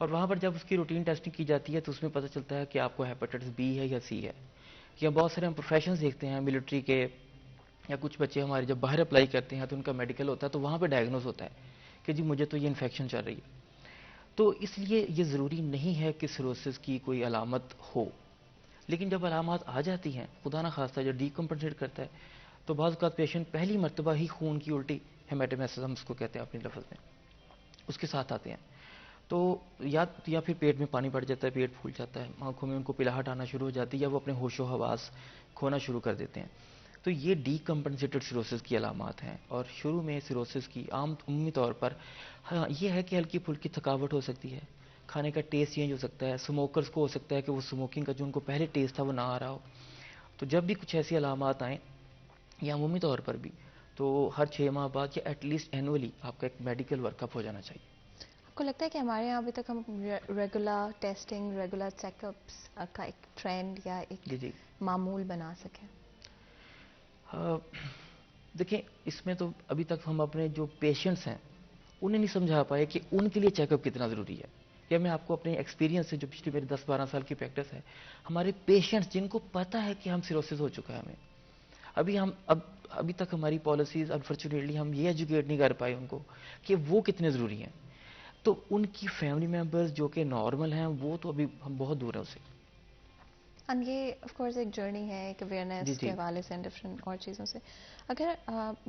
اور وہاں پر جب اس کی روٹین ٹیسٹنگ کی جاتی ہے تو اس میں پتہ چلتا ہے کہ آپ کو ہیپاٹائٹس بی ہے یا سی ہے. یا بہت سارے ہم پروفیشنز دیکھتے ہیں ملٹری کے, یا کچھ بچے ہمارے جب باہر اپلائی کرتے ہیں تو ان کا میڈیکل ہوتا ہے تو وہاں پہ ڈائگنوز ہوتا ہے کہ جی مجھے تو یہ انفیکشن چل رہی ہے. تو اس لیے یہ ضروری نہیں ہے کہ سیروسس کی کوئی علامت ہو, لیکن جب علامات آ جاتی ہیں, خدا نہ خواستہ جو ڈیکمپنسیٹ کرتا ہے, تو بعض اوقات پیشنٹ پہلی مرتبہ ہی خون کی الٹی, ہیمیٹومیسس ہم اس کو کہتے ہیں اپنے لفظ میں, اس کے ساتھ آتے ہیں. تو یا پھر پیٹ میں پانی بڑھ جاتا ہے, پیٹ پھول جاتا ہے, آنکھوں میں ان کو پلاہٹ آنا شروع ہو جاتی ہے, یا وہ اپنے ہوش و حواس کھونا شروع کر دیتے ہیں. تو یہ ڈیکمپنسیٹڈ سیروسس کی علامات ہیں. اور شروع میں سیروسس کی عمومی طور پر ہاں یہ ہے کہ ہلکی پھلکی تھکاوٹ ہو سکتی ہے, کھانے کا ٹیسٹ چینج ہو سکتا ہے, اسموکرز کو ہو سکتا ہے کہ وہ اسموکنگ کا جو ان کو پہلے ٹیسٹ تھا وہ نہ آ رہا ہو. تو جب بھی کچھ ایسی علامات آئیں, یا عمومی طور پر بھی, تو ہر 6 ماہ بعد یا ایٹ لیسٹ اینولی آپ کا ایک میڈیکل ورک اپ ہو جانا چاہیے.
آپ کو لگتا ہے کہ ہمارے یہاں ابھی تک ہم regular testing, regular check ups کا ایک ٹرینڈ یا ایک
جی
معمول بنا سکیں؟
دیکھیں, اس میں تو ابھی تک ہم اپنے جو پیشنٹس ہیں انہیں نہیں سمجھا پائے کہ ان کے لیے چیک اپ کتنا ضروری ہے. یا میں آپ کو اپنے ایکسپیرینس سے, جو پچھلی میری 10-12 سال کی پریکٹس ہے, ہمارے پیشنٹس جن کو پتہ ہے کہ ہم سیروسس ہو چکا ہے ہمیں, ابھی تک ہماری پالیسیز انفارچونیٹلی ہم یہ ایجوکیٹ نہیں کر پائے ان کو کہ وہ کتنے ضروری ہیں. تو ان کی فیملی ممبرز جو کہ نارمل ہیں وہ تو ابھی ہم بہت دور ہیں اسے.
اینڈ یہ آف کورس ایک جرنی ہے, ایک اویئرنیس
جی
کے حوالے سے, ڈفرینٹ اور چیزوں سے. اگر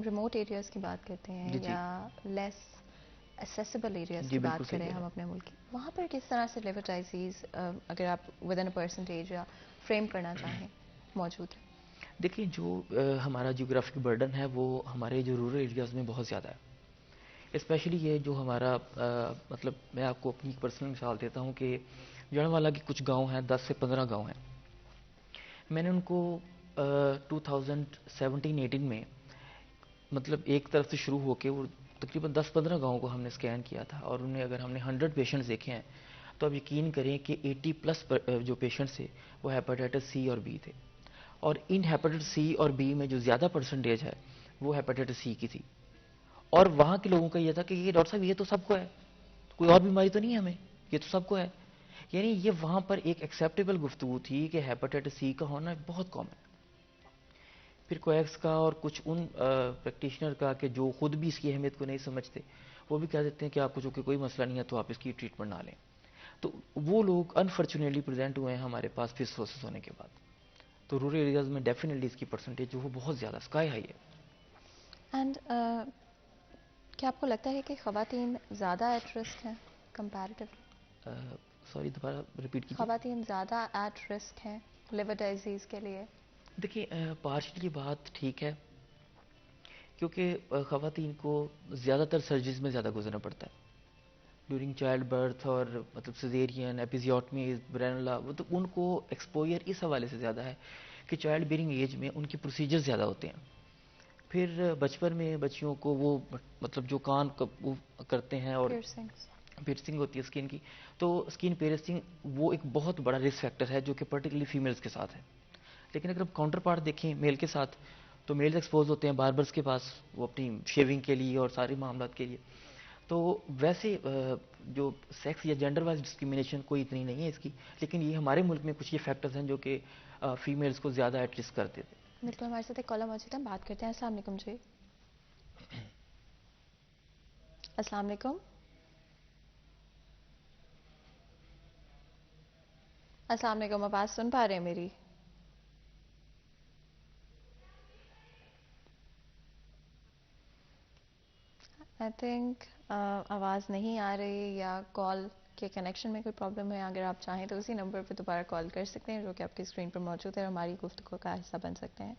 ریموٹ ایریاز کی بات کرتے ہیں
جی
یا لیس ایسیسیبل ایریاز
جی
کی
بالکل
بات
صحیح
کریں
کہہ
ہم
رہے
اپنے ملک کی, وہاں پر کس طرح سے لیور ڈائزیز اگر آپ ود ان اے پرسنٹیج یا فریم کرنا چاہیں موجود ہے؟
دیکھیں, جو ہمارا جیوگرافک برڈن ہے وہ ہمارے جو رورل ایریاز میں بہت زیادہ ہے. اسپیشلی یہ جو ہمارا مطلب میں آپ کو اپنی پرسنل مثال دیتا ہوں کہ جڑوالا کے کچھ گاؤں ہیں, 10 سے 15 گاؤں ہیں. میں نے ان کو 2017-18 میں مطلب ایک طرف سے شروع ہو کے وہ تقریباً 10-15 گاؤں کو ہم نے اسکین کیا تھا, اور انہیں اگر ہم نے 100 پیشنٹس دیکھے ہیں تو آپ یقین کریں کہ 80+ جو پیشنٹس تھے وہ ہیپاٹائٹس سی اور بی تھے. اور ان ہیپاٹائٹس سی اور بی میں جو زیادہ پرسنٹیج ہے وہ ہیپاٹائٹس سی کی تھی. اور وہاں کے لوگوں کا یہ تھا کہ یہ ڈاکٹر صاحب یہ تو سب کو ہے, کوئی اور بیماری تو نہیں ہے ہمیں, یہ تو سب کو ہے. یعنی یہ وہاں پر ایک ایکسیپٹیبل گفتگو تھی کہ ہیپاٹائٹس سی کا ہونا بہت کامن ہے. پھر کویکس کا اور کچھ ان پریکٹیشنر کا کہ جو خود بھی اس کی اہمیت کو نہیں سمجھتے, وہ بھی کہہ دیتے ہیں کہ آپ کو جو کہ کوئی مسئلہ نہیں ہے تو آپ اس کی ٹریٹمنٹ نہ لیں. تو وہ لوگ انفارچونیٹلی پریزنٹ ہوئے ہیں ہمارے پاس پھر سروسز ہونے کے بعد. تو رورل ایریاز میں ڈیفینیٹلی اس کی پرسنٹیج جو وہ بہت زیادہ اسکائی ہائی ہے.
اینڈ کیا آپ کو لگتا ہے کہ خواتین زیادہ ایٹ رسک ہیں کمپیریٹیولی؟
سوری دوبارہ ریپیٹ کیجیے.
خواتین زیادہ ایٹ رسک ہیں لیور ڈائزیز کے لیے؟
دیکھیے, پارشلی بات ٹھیک ہے, کیونکہ خواتین کو زیادہ تر سرجریز میں زیادہ گزرنا پڑتا ہے ڈیورنگ چائلڈ برتھ, اور مطلب سیزیرین, ایپیزیوٹمی, برینولا, وہ تو ان کو ایکسپوئر اس حوالے سے زیادہ ہے کہ چائلڈ بیئرنگ ایج میں ان کے پروسیجر زیادہ ہوتے ہیں. پھر بچپن میں بچیوں کو وہ مطلب جو کان کرتے ہیں اور پیرسنگ ہوتی ہے اسکن کی, تو اسکن پیرسنگ وہ ایک بہت بڑا رسک فیکٹر ہے جو کہ پرٹیکولرلی فیمیلز کے ساتھ ہے. لیکن اگر ہم کاؤنٹر پارٹ دیکھیں میل کے ساتھ, تو میلز ایکسپوز ہوتے ہیں باربرز کے پاس وہ اپنی شیونگ کے لیے اور سارے معاملات کے لیے. تو ویسے جو سیکس یا جینڈر وائز ڈسکریمنیشن کوئی اتنی نہیں ہے اس کی, لیکن یہ ہمارے ملک میں کچھ یہ فیکٹرز ہیں جو کہ فیمیلز کو زیادہ ایٹ رسک کرتے تھے.
بالکل, ہمارے ساتھ ایک کالر موجود ہے, بات کرتے ہیں. السلام علیکم جی. السلام علیکم. السلام علیکم, آواز سن پا رہے ہیں میری؟ آئی تھنک آواز نہیں آ رہی یا کال کے کنیکشن میں کوئی پرابلم ہے. اگر آپ چاہیں تو اسی نمبر پہ دوبارہ کال کر سکتے ہیں جو کہ آپ کی اسکرین پر موجود ہے, اور ہماری گفتگو کا حصہ بن سکتے ہیں.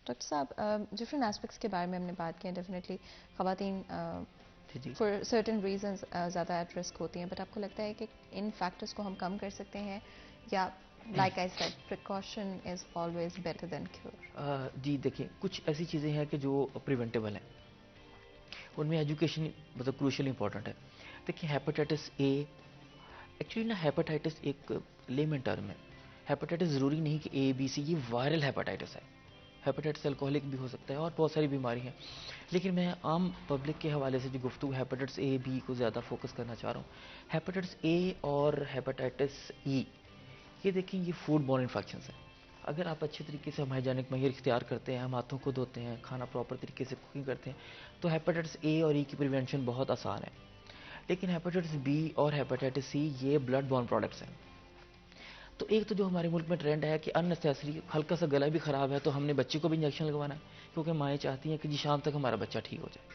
ڈاکٹر صاحب, ڈفرینٹ اسپیکٹس کے بارے میں ہم نے بات کی ہے. ڈیفینیٹلی خواتین فار سرٹن ریزنز زیادہ ایٹ رسک ہوتی ہیں, بٹ آپ کو لگتا ہے کہ ان فیکٹرز کو ہم کم کر سکتے ہیں, یا like I said precaution is always better than cure?
جی دیکھیں, کچھ ایسی چیزیں ہیں کہ جو پریونٹیبل ہیں, ان میں ایجوکیشن مطلب کروشل امپورٹنٹ ہے. دیکھیں, ہیپاٹائٹس اے ایکچولی نا ہیپاٹائٹس ایک لیمن ٹرم ہے. ہیپاٹائٹس ضروری نہیں کہ اے بی سی, یہ وائرل ہیپاٹائٹس ہے. ہیپیٹائٹس الکوہلک بھی ہو سکتا ہے اور بہت ساری بیماری ہیں. لیکن میں عام پبلک کے حوالے سے جو گفتگو ہیپیٹائٹس اے بی کو زیادہ فوکس کرنا چاہ رہا ہوں. ہیپیٹائٹس اے اور ہیپیٹائٹس ای یہ دیکھیں یہ فوڈ بورن انفیکشنز ہیں. اگر آپ اچھے طریقے سے ہائیجینک معیار اختیار کرتے ہیں, ہم ہاتھوں کو دھوتے ہیں, کھانا پراپر طریقے سے کوکنگ کرتے ہیں, تو ہیپیٹائٹس اے اور ای کی پریونشن بہت آسان ہے. لیکن ہیپیٹائٹس بی اور ہیپیٹائٹس سی یہ بلڈ بورن پروڈکٹس ہیں. تو ایک تو جو ہمارے ملک میں ٹرینڈ ہے کہ ان نیسیسری ہلکا سا گلا بھی خراب ہے تو ہم نے بچے کو بھی انجیکشن لگوانا ہے, کیونکہ مائیں چاہتی ہیں کہ جی شام تک ہمارا بچہ ٹھیک ہو جائے,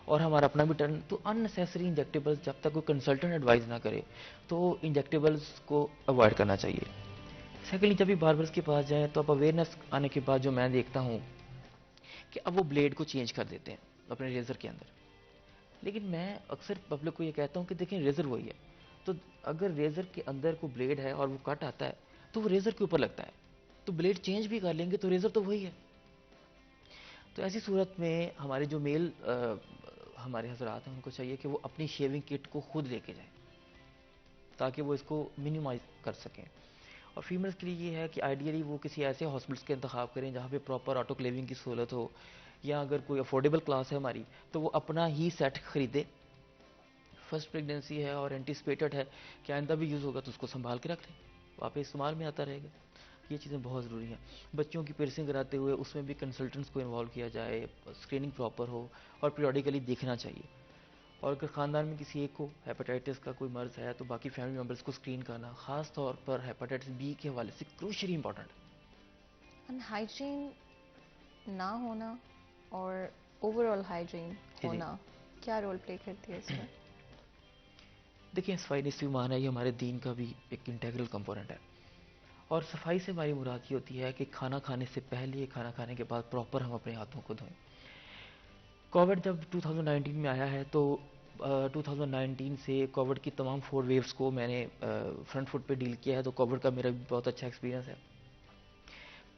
اور ہمارا اپنا بھی ٹرن. تو ان نیسیسری انجیکٹیبلز جب تک کوئی کنسلٹنٹ ایڈوائز نہ کرے تو انجیکٹیبلز کو اوائڈ کرنا چاہیے. سیکنڈلی جب بھی باربرز کے پاس جائیں تو اب اویئرنیس آنے کے بعد جو میں دیکھتا ہوں کہ اب وہ بلیڈ کو چینج کر دیتے ہیں اپنے ریزر کے اندر. لیکن میں اکثر پبلک کو یہ کہتا ہوں کہ دیکھیں ریزر وہی ہے, تو اگر ریزر کے اندر کوئی بلیڈ ہے اور وہ کٹ آتا ہے تو وہ ریزر کے اوپر لگتا ہے, تو بلیڈ چینج بھی کر لیں گے تو ریزر تو وہی ہے. تو ایسی صورت میں ہمارے جو میل ہمارے حضرات ہیں ان کو چاہیے کہ وہ اپنی شیونگ کٹ کو خود لے کے جائیں تاکہ وہ اس کو منیمائز کر سکیں. اور فیمیلز کے لیے یہ ہے کہ آئیڈیلی وہ کسی ایسے ہاسپٹلس کا انتخاب کریں جہاں پہ پراپر آٹو کلیونگ کی سہولت ہو, یا اگر کوئی افورڈیبل کلاس ہے ہماری تو وہ اپنا ہی سیٹ خریدے. فرسٹ پریگنینسی ہے اور اینٹیسپیٹڈ ہے کہ آئندہ بھی یوز ہوگا تو اس کو سنبھال کے رکھ لیں, واپس استعمال میں آتا رہے گا. یہ چیزیں بہت ضروری ہیں. بچوں کی پیرسنگ کراتے ہوئے اس میں بھی کنسلٹنٹس کو انوالو کیا جائے, اسکریننگ پراپر ہو اور پیریوڈیکلی دیکھنا چاہیے. اور اگر خاندان میں کسی ایک کو ہیپیٹائٹس کا کوئی مرض ہے تو باقی فیملی ممبرس کو اسکرین کرنا, خاص طور پر ہیپیٹائٹس بی کے حوالے سے کروشلی امپورٹنٹ ہے.
ان ہائیجین نہ ہونا اور اوور آل ہائیجین ہونا کیا رول پلے کرتی ہے اس میں؟
دیکھیں صفائی نصف ایمان ہے, یہ ہمارے دین کا بھی ایک انٹیگرل کمپوننٹ ہے. اور صفائی سے ہماری مراد یہ ہوتی ہے کہ کھانا کھانے سے پہلے, کھانا کھانے کے بعد پراپر ہم اپنے ہاتھوں کو دھوئیں. کووڈ جب 2019 میں آیا ہے تو 2019 سے کووڈ کی تمام 4 ویوز کو میں نے فرنٹ فٹ پہ ڈیل کیا ہے, تو کووڈ کا میرا بھی بہت اچھا ایکسپیرینس ہے.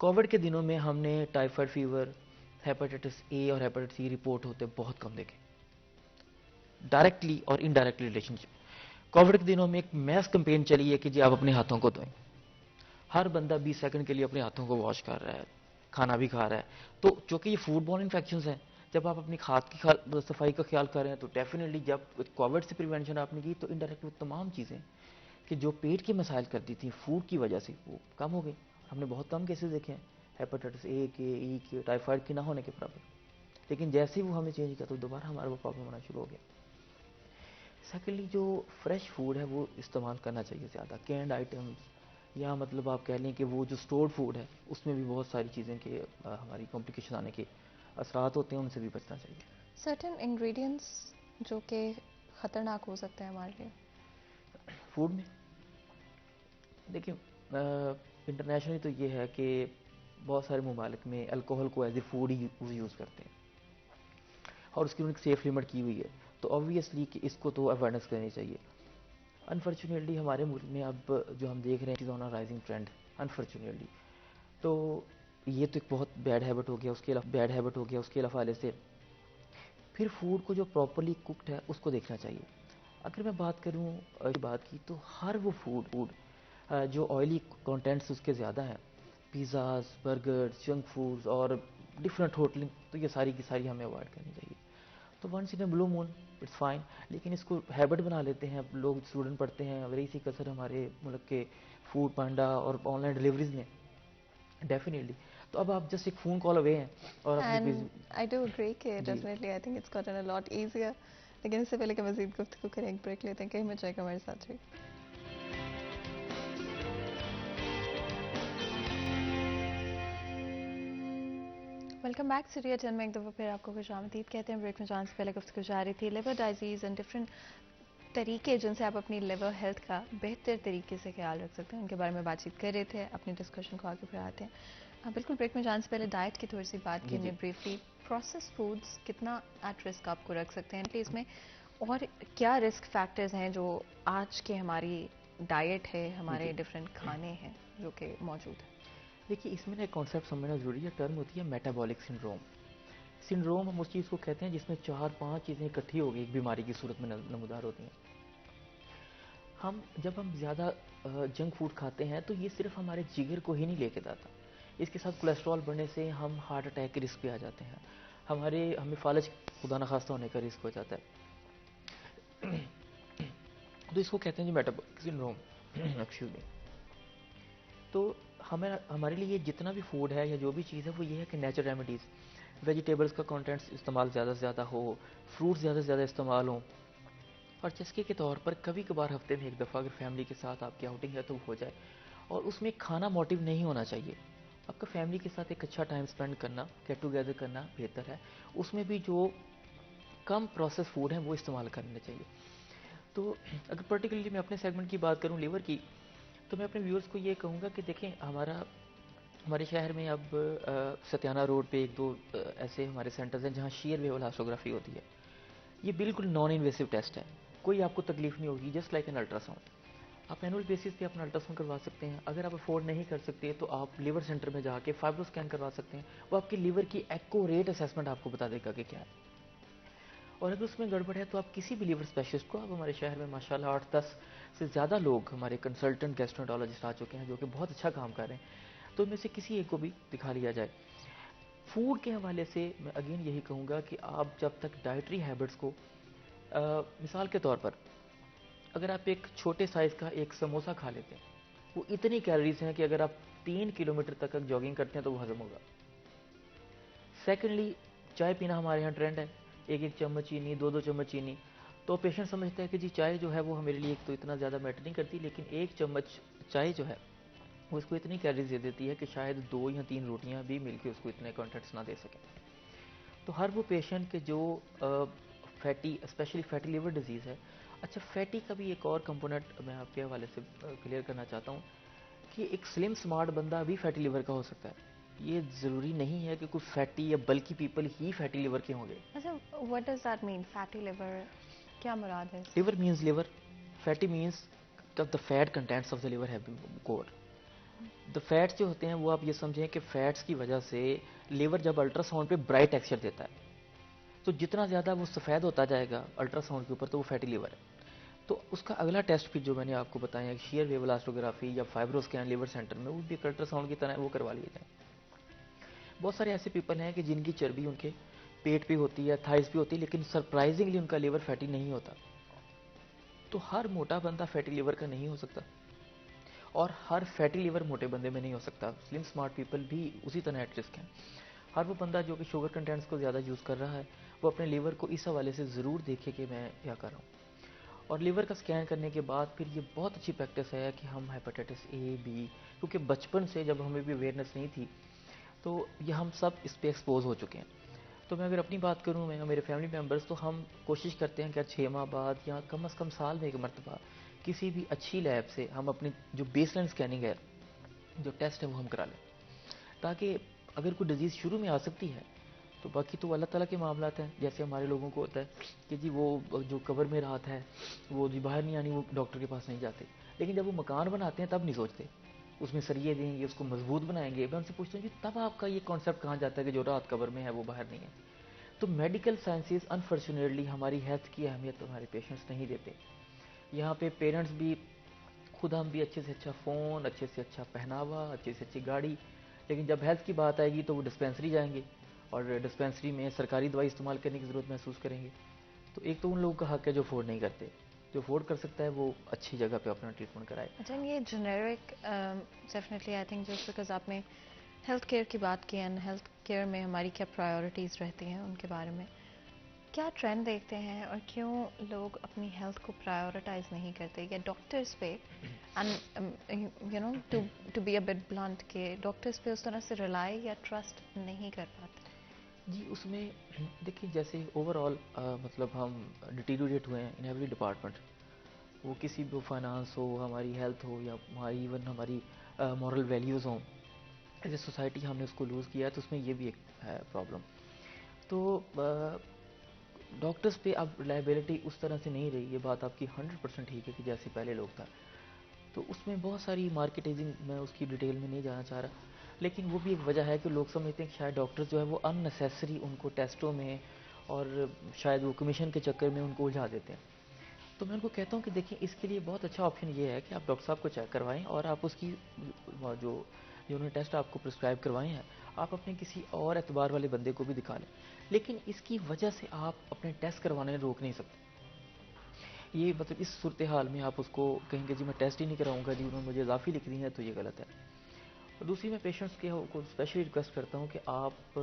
کووڈ کے دنوں میں ہم نے ٹائیفائڈ فیور, ہیپیٹائٹس اے اور ہیپیٹائٹس سی رپورٹ ہوتے بہت کم دیکھے, ڈائریکٹلی اور انڈائریکٹلی ریلیشن شپ. کووڈ کے دنوں میں ایک میس کمپین چلی ہے کہ جی آپ اپنے ہاتھوں کو دھوئیں. ہر بندہ 20 سیکنڈ کے لیے اپنے ہاتھوں کو واش کر رہا ہے, کھانا بھی کھا رہا ہے. تو چونکہ یہ فوڈ بورن انفیکشنز ہیں, جب آپ اپنی ہاتھ کی صفائی کا خیال کر رہے ہیں تو ڈیفینیٹلی جب کووڈ سے پریونشن آپ نے کی تو انڈائریکٹ وہ تمام چیزیں کہ جو پیٹ کے مسائل کرتی تھیں فوڈ کی وجہ سے وہ کم ہو گئی. ہم نے بہت کم کیسز دیکھے ہیں ہیپیٹائٹس اے کے, ای کے, ٹائیفائڈ کے نہ ہونے کے برابر. لیکن جیسے ہی وہ ہمیں چینج کیا تو دوبارہ ہمارا وہ پرابلم ہونا شروع ہو گیا. سیکنڈلی جو فریش فوڈ ہے وہ استعمال کرنا چاہیے زیادہ. کینڈ آئٹمس یا مطلب آپ کہہ لیں کہ وہ جو اسٹورڈ فوڈ ہے اس میں بھی بہت ساری چیزیں کہ ہماری کمپلیکیشن آنے کے اثرات ہوتے ہیں, ان سے بھی بچنا چاہیے.
سرٹن انگریڈینٹس جو کہ خطرناک ہو سکتے ہیں ہمارے لیے
فوڈ میں, دیکھیں انٹرنیشنلی تو یہ ہے کہ بہت سارے ممالک میں الکوہل کو as a food he use کرتے ہیں اور اس کی ایک سیف لمٹ کی ہوئی ہے, تو آبویسلی کہ اس کو تو اویئرنیس کرنی چاہیے. انفارچونیٹلی ہمارے ملک میں اب جو ہم دیکھ رہے ہیں آن رائزنگ ٹرینڈ انفارچونیٹلی, تو یہ تو ایک بہت بیڈ ہیبٹ ہو گیا. اس کے حوالے سے پھر فوڈ کو جو پراپرلی کوکڈ ہے اس کو دیکھنا چاہیے. اگر میں بات کروں بات کی تو ہر وہ فوڈ جو آئلی کانٹینٹس اس کے زیادہ ہیں, پیزاز, برگرز, جنک فوڈز اور ڈفرینٹ ہوٹلنگ, تو یہ ساری کی ساری ہمیں اوائڈ کرنی چاہیے. تو once in a blue moon it's fine, لیکن اس کو ہیبٹ بنا لیتے ہیں لوگ, اسٹوڈنٹ پڑھتے ہیں ویری سی کثر ہمارے ملک کے فوڈ پانڈا اور آن لائن ڈیلیوریز میں ڈیفینیٹلی. تو اب آپ جسٹ ایک فون کال اوے ہیں اور
I do agree کہ definitely I think it's gotten a lot easier. لیکن اس سے پہلے کہ مزید گفتگو کریں ایک بریک لیتے ہیں, کہیں میں جائے گا ہمارے ساتھ رہی. Welcome back. سیریل 10 میں ایک دفعہ پھر آپ کو خوش آمدید کہتے ہیں. بریک میں جانے سے پہلے گفتگو جاری تھی لیور ڈائزیز اینڈ ڈفرینٹ طریقے جن سے آپ اپنی لیور ہیلتھ کا بہتر طریقے سے خیال رکھ سکتے ہیں, ان کے بارے میں بات چیت کر رہے تھے. اپنی ڈسکشن کو آگے بڑھاتے ہیں. بالکل بریک میں جانے سے پہلے ڈائٹ کی تھوڑی سی بات کی ہم نے بریفلی. پروسیس فوڈز کتنا ایٹ رسک آپ کو رکھ سکتے ہیں اس میں, اور کیا رسک فیکٹرز ہیں جو آج کے ہماری ڈائٹ ہے, ہمارے ڈفرینٹ کھانے ہیں جو کہ موجود ہیں؟
دیکھیے اس میں ایک کانسیپٹ سمجھنا ضروری ہے. ٹرم ہوتی ہے میٹابولک سنڈروم. سنڈروم ہم اس چیز کو کہتے ہیں جس میں 4-5 چیزیں اکٹھی ہو گئی ایک بیماری کی صورت میں نمودار ہوتی ہیں. جب ہم زیادہ جنک فوڈ کھاتے ہیں تو یہ صرف ہمارے جگر کو ہی نہیں لے کے جاتا, اس کے ساتھ کولیسٹرول بڑھنے سے ہم ہارٹ اٹیک کے رسک پہ آ جاتے ہیں، ہمیں فالج خدا نخواستہ ہونے کا رسک ہو جاتا ہے. تو اس کو کہتے ہیں جی میٹابولک سنڈروم. Excuse me. تو ہمارے لیے جتنا بھی فوڈ ہے یا جو بھی چیز ہے وہ یہ ہے کہ نیچرل ریمیڈیز، ویجیٹیبلس کا کانٹینٹس استعمال زیادہ سے زیادہ ہو، فروٹ زیادہ سے زیادہ استعمال ہوں، اور چسکے کے طور پر کبھی کبھار ہفتے میں ایک دفعہ اگر فیملی کے ساتھ آپ کی آؤٹنگ ہے تو وہ ہو جائے. اور اس میں کھانا موٹیو نہیں ہونا چاہیے. آپ کا فیملی کے ساتھ ایک اچھا ٹائم اسپینڈ کرنا، گیٹ ٹوگیدر کرنا بہتر ہے. اس میں بھی جو کم پروسیس فوڈ ہیں وہ استعمال کرنے چاہیے. تو اگر پرٹیکولرلی میں اپنے سیگمنٹ کی بات کروں لیور کی، تو میں اپنے ویورز کو یہ کہوں گا کہ دیکھیں ہمارے شہر میں اب ستیانہ روڈ پہ ایک دو ایسے ہمارے سینٹرز ہیں جہاں شیئر ویو الاسٹوگرافی ہوتی ہے. یہ بالکل نان انویسو ٹیسٹ ہے، کوئی آپ کو تکلیف نہیں ہوگی، just like an ultra sound. آپ اینول بیسس پہ اپنا الٹرا ساؤنڈ کروا سکتے ہیں. اگر آپ افورڈ نہیں کر سکتے تو آپ لیور سینٹر میں جا کے فائبرو اسکین کروا سکتے ہیں. وہ آپ کی لیور کی ایکوریٹ اسیسمنٹ آپ کو بتا دے گا کہ کیا ہے. اور اگر اس میں گڑبڑ ہے تو آپ کسی بھی لیور اسپیشلسٹ کو، اب ہمارے شہر میں ماشاءاللہ 8-10 سے زیادہ لوگ ہمارے کنسلٹنٹ گیسٹرونٹالوجسٹ آ چکے ہیں جو کہ بہت اچھا کام کر رہے ہیں، تو ان میں سے کسی ایک کو بھی دکھا لیا جائے. فوڈ کے حوالے سے میں اگین یہی کہوں گا کہ آپ جب تک ڈائٹری ہیبٹس کو، مثال کے طور پر اگر آپ ایک چھوٹے سائز کا ایک سموسا کھا لیتے ہیں، وہ اتنی کیلوریز ہیں کہ اگر آپ 3 کلومیٹر تک جاگنگ کرتے ہیں تو وہ ہضم ہوگا. سیکنڈلی، چائے پینا ہمارے یہاں ٹرینڈ ہے، ایک چمچ چینی، 2 چمچ چینی. تو پیشنٹ سمجھتا ہے کہ جی چائے جو ہے وہ ہمارے لیے ایک تو اتنا زیادہ میٹر نہیں کرتی، لیکن 1 چمچ چائے جو ہے وہ اس کو اتنی کیلوریز دے دیتی ہے کہ شاید 2 یا 3 روٹیاں بھی مل کے اس کو اتنے کانٹینٹس نہ دے سکیں. تو ہر وہ پیشنٹ کے جو fatty, especially fatty liver disease ہے. اچھا، فیٹی کا بھی ایک اور کمپوننٹ میں آپ کے حوالے سے کلیئر کرنا چاہتا ہوں کہ ایک سلم سمارٹ بندہ بھی فیٹی لیور کا ہو سکتا ہے. یہ ضروری نہیں ہے کہ کوئی فیٹی یا بلکی پیپل ہی فیٹی لیور کے ہوں گے.
اچھا، what does that mean fatty liver? کیا مراد ہے؟
Liver means liver, fatty means the fat contents of the liver have been core. The fats جو ہوتے ہیں وہ آپ یہ سمجھیں کہ فیٹس کی وجہ سے لیور جب الٹرا ساؤنڈ پہ برائٹ ٹیکسچر دیتا ہے، تو جتنا زیادہ وہ سفید ہوتا جائے گا الٹرا ساؤنڈ کے اوپر تو وہ فیٹی لیور ہے. تو اس کا اگلا ٹیسٹ پھر جو میں نے آپ کو بتایا شیئر ویو الاسٹوگرافی یا فائبرو اسکین لیور سینٹر میں، وہ بھی ایک الٹرا ساؤنڈ کی طرح وہ کروا لیے جائیں. بہت سارے ایسے پیپل ہیں کہ جن کی چربی ان کے پیٹ پہ ہوتی ہے، تھائز پہ ہوتی ہے، لیکن سرپرائزنگلی ان کا لیور فیٹی نہیں ہوتا. تو ہر موٹا بندہ فیٹی لیور کا نہیں ہو سکتا، اور ہر فیٹی لیور موٹے بندے میں نہیں ہو سکتا. سلم سمارٹ پیپل بھی اسی طرح ایٹ رسک ہیں. ہر وہ بندہ جو کہ شوگر کنٹینٹس کو زیادہ یوز کر رہا ہے وہ اپنے لیور کو اس حوالے سے ضرور دیکھے کہ میں کیا کر رہا ہوں. اور لیور کا سکین کرنے کے بعد پھر یہ بہت اچھی پریکٹس ہے کہ ہم ہیپاٹائٹس اے بی، کیونکہ بچپن سے جب ہمیں بھی اویئرنیس نہیں تھی تو یہ ہم سب اس پہ ایکسپوز ہو چکے ہیں. تو میں اگر اپنی بات کروں، میں اور میرے فیملی ممبرس، تو ہم کوشش کرتے ہیں کہ 6 ماہ بعد یا کم از کم سال میں ایک مرتبہ کسی بھی اچھی لیب سے ہم اپنی جو بیس لائن اسکیننگ ہے، جو ٹیسٹ ہے وہ ہم کرا لیں، تاکہ اگر کوئی ڈیزیز شروع میں آ سکتی ہے تو باقی تو اللہ تعالیٰ کے معاملات ہیں. جیسے ہمارے لوگوں کو ہوتا ہے کہ جی وہ جو قبر میں رات ہے وہ جی باہر نہیں آنی، وہ ڈاکٹر کے پاس نہیں جاتے، لیکن جب وہ مکان بناتے ہیں تب نہیں سوچتے اس میں سریے دیں گے، اس کو مضبوط بنائیں گے. میں ان سے پوچھتا ہوں جی تب آپ کا یہ کانسیپٹ کہاں جاتا ہے کہ جو رات قبر میں ہے وہ باہر نہیں ہے؟ تو میڈیکل سائنسز انفارچونیٹلی ہماری ہیلتھ کی اہمیت ہمارے پیشنٹس نہیں دیتے. یہاں پہ پیرنٹس بھی، خود ہم بھی اچھے سے اچھا فون، اچھے سے اچھا پہناوا، اچھے سے اچھی گاڑی، لیکن جب ہیلتھ کی بات آئے گی تو وہ ڈسپینسری جائیں گے اور ڈسپینسری میں سرکاری دوائی استعمال کرنے کی ضرورت محسوس کریں گے. تو ایک تو ان لوگوں کا حق ہے جو افورڈ نہیں کرتے، جو افورڈ کر سکتا ہے وہ اچھی جگہ پہ اپنا ٹریٹمنٹ کرائے.
اچھا، یہ generic definitely I think just because آپ نے ہیلتھ کیئر کی بات کی اینڈ ہیلتھ کیئر میں ہماری کیا پرائیورٹیز رہتی ہیں ان کے بارے میں کیا ٹرینڈ دیکھتے ہیں اور کیوں لوگ اپنی ہیلتھ کو پرائیورٹائز نہیں کرتے، یا ڈاکٹرس پہ you know to be a bit blunt کہ ڈاکٹرس پہ اس طرح سے ریلائی یا ٹرسٹ نہیں کر پاتے؟
جی اس میں دیکھیں جیسے اوور آل مطلب ہم ڈیٹیریوریٹ ہوئے ہیں ان ایوری ڈپارٹمنٹ، وہ کسی بھی فائنانس ہو، ہماری ہیلتھ ہو، یا ہماری ایون ہماری مورل ویلیوز ہوں. ایز اے سوسائٹی ہم نے اس کو لوز کیا ہے، تو اس میں یہ بھی ایک ہے پرابلم. تو ڈاکٹرس پہ اب ریلائبلٹی اس طرح سے نہیں رہی. یہ بات آپ کی 100% ٹھیک ہے کہ جیسے پہلے لوگ تھا. تو اس میں بہت ساری مارکیٹنگ، میں اس کی ڈیٹیل میں نہیں جانا چاہ رہا، لیکن وہ بھی ایک وجہ ہے کہ لوگ سمجھتے ہیں کہ شاید ڈاکٹر جو ہے وہ ان نیسیسری ان کو ٹیسٹوں میں اور شاید وہ کمیشن کے چکر میں ان کو الجھا دیتے ہیں. تو میں ان کو کہتا ہوں کہ دیکھیں اس کے لیے بہت اچھا آپشن یہ ہے کہ آپ ڈاکٹر صاحب کو چیک کروائیں اور آپ اس کی جو جو انہوں نے ٹیسٹ آپ کو پرسکرائب کروائے ہیں آپ اپنے کسی اور اعتبار والے بندے کو بھی دکھا لیں, لیکن اس کی وجہ سے آپ اپنے ٹیسٹ کروانے روک نہیں سکتے. یہ مطلب اس صورتحال میں آپ اس کو کہیں گے جی میں ٹیسٹ ہی نہیں کراؤں گا, جی انہوں نے مجھے اضافی لکھ دی ہے, تو یہ غلط ہے. اور دوسری میں پیشنٹس کے کو اسپیشلی ریکویسٹ کرتا ہوں کہ آپ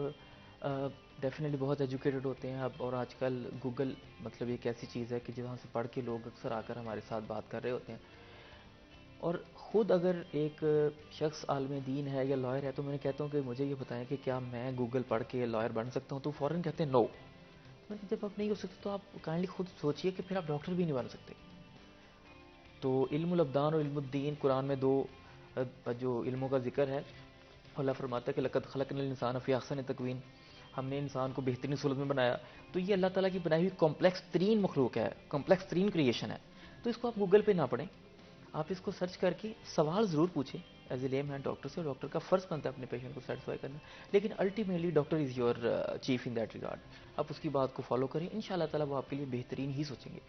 ڈیفینیٹلی بہت ایجوکیٹڈ ہوتے ہیں آپ, اور آج کل گوگل مطلب ایک ایسی چیز ہے کہ جہاں سے پڑھ کے لوگ اکثر آ کر ہمارے ساتھ بات کر رہے ہوتے ہیں. اور خود اگر ایک شخص عالم دین ہے یا لائر ہے تو میں کہتا ہوں کہ مجھے یہ بتائیں کہ کیا میں گوگل پڑھ کے لائر بن سکتا ہوں, تو فوراً کہتے ہیں نو. جب آپ نہیں ہو سکتے تو آپ کائنڈلی خود سوچئے کہ پھر آپ ڈاکٹر بھی نہیں بن سکتے. تو علم الابدان اور علم الدین قرآن میں دو جو علموں کا ذکر ہے, اللہ فرماتا ہے کہ لقد خلقنا الانسان فی احسن تقویم, ہم نے انسان کو بہترین صورت میں بنایا. تو یہ اللہ تعالیٰ کی بنائی ہوئی کمپلیکس ترین مخلوق ہے, کمپلیکس ترین کریشن ہے. تو اس کو آپ گوگل پہ نہ پڑھیں, آپ اس کو سرچ کر کے سوال ضرور پوچھیں ایز اے لیم ہینڈ ڈاکٹر سے. ڈاکٹر کا فرض بنتا ہے اپنے پیشنٹ کو سیٹسفائی کرنا, لیکن ultimately doctor is your chief in that regard. آپ اس کی بات کو فالو کریں, ان شاء اللہ تعالیٰ وہ آپ کے لیے بہترین ہی سوچیں گے.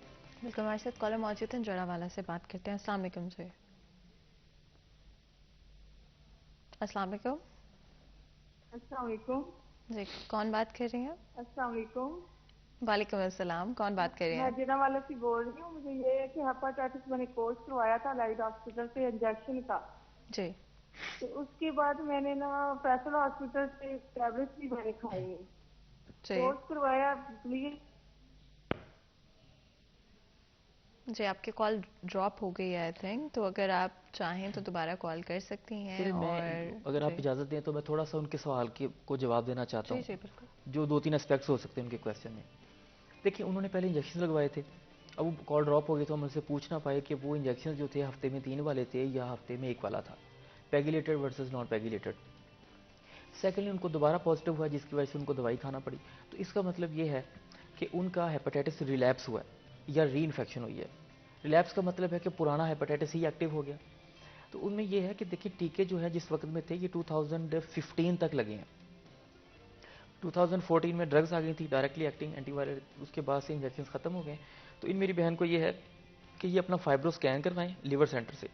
بالکل, ہمارے ساتھ کالر موجود ہیں, جڑا والا سے بات کرتے ہیں. السلام علیکم جی. السلام علیکم.
السلام علیکم.
جی کون بات کر رہی ہیں؟
السلام علیکم.
وعلیکم السلام, کون بات کر رہی
میں
ہیں؟
جنا والا سے بول رہی ہوں. مجھے یہ ہے کہ ہیپاٹائٹس میں نے کورس کروایا تھا لائٹ ہاسپٹل سے انجیکشن کا,
جی
تو اس کے بعد میں نے نا فیصل ہاسپٹل سے ٹیبلٹس بھی میں نے کھائی ہیں.
جی
کورس کروایا پلیز.
جی آپ کی کال ڈراپ ہو گئی ہے آئی تھنک, تو اگر آپ چاہیں تو دوبارہ کال کر سکتی ہیں.
چلے میں
اور
اگر آپ اجازت دیں تو میں تھوڑا سا ان کے سوال کو جواب دینا چاہتا
جی
ہوں,
جی بالکل.
جو 2-3 اسپیکٹس ہو سکتے ہیں ان کے کویشچن میں. دیکھیں انہوں نے پہلے انجیکشن لگوائے تھے, اب وہ کال ڈراپ ہو گئی تو ہم ان سے پوچھ نہ پائے کہ وہ انجیکشن جو تھے ہفتے میں 3 والے تھے یا ہفتے میں 1 والا تھا, پیگیلیٹڈ ورسز نان پیگیلیٹڈ. سیکنڈلی ان کو دوبارہ پازیٹیو ہوا جس کی وجہ سے ان کو دوائی کھانا پڑی. تو اس کا مطلب یہ ہے کہ ان کا ہیپاٹائٹس ریلیپس ہوا ہے یا ری انفیکشن ہوئی ہے. ریلیپس کا مطلب ہے کہ پرانا ہیپاٹائٹس ہی ایکٹیو ہو گیا. تو ان میں یہ ہے کہ دیکھیں ٹیکے جو ہے جس وقت میں تھے یہ 2015 تک لگے ہیں. 2014 میں ڈرگز آ گئی تھی ڈائریکٹلی ایکٹنگ اینٹی وائرل, اس کے بعد سے انجیکشن ختم ہو گئے. تو ان میری بہن کو یہ ہے کہ یہ اپنا فائبرو اسکین کروائیں لیور سینٹر سے,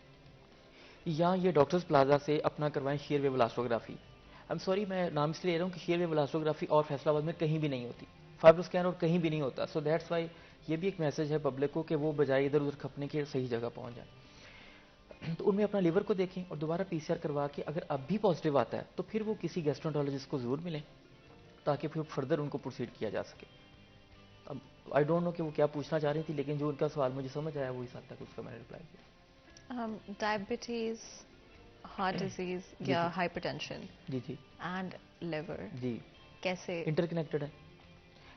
یا یہ ڈاکٹرز پلازا سے اپنا کروائیں shear wave elastography. I am sorry میں نام اس لیے لے رہا ہوں کہ شیئر ویو بلاسٹوگرافی اور فیصلہ آباد میں کہیں بھی نہیں ہوتی, فائبرو اسکین اور کہیں بھی نہیں ہوتا. سو دیٹس وائی یہ بھی ایک میسج ہے پبلک کو کہ وہ بجائے ادھر ادھر کھپنے کے صحیح جگہ پہنچ جائیں. تو ان میں اپنا لیور کو دیکھیں اور دوبارہ پی سی آر کروا کے اگر اب بھی پازیٹیو آتا ہے تو پھر وہ کسی گیسٹرونٹالوجسٹ کو ضرور ملیں تاکہ پھر فردر ان کو پروسیڈ کیا جا سکے. اب آئی ڈونٹ نو کہ وہ کیا پوچھنا چاہ رہی تھی, لیکن جو ان کا سوال مجھے سمجھ آیا وہ اس حد تک اس کا میں نے رپلائی کیا.
ڈائبٹیز, ہارٹ ڈیزیز
جی
یا
جی
ہائپر ٹینشن
جی جی
اینڈ لیور
جی
کیسے
انٹر کنیکٹڈ ہے.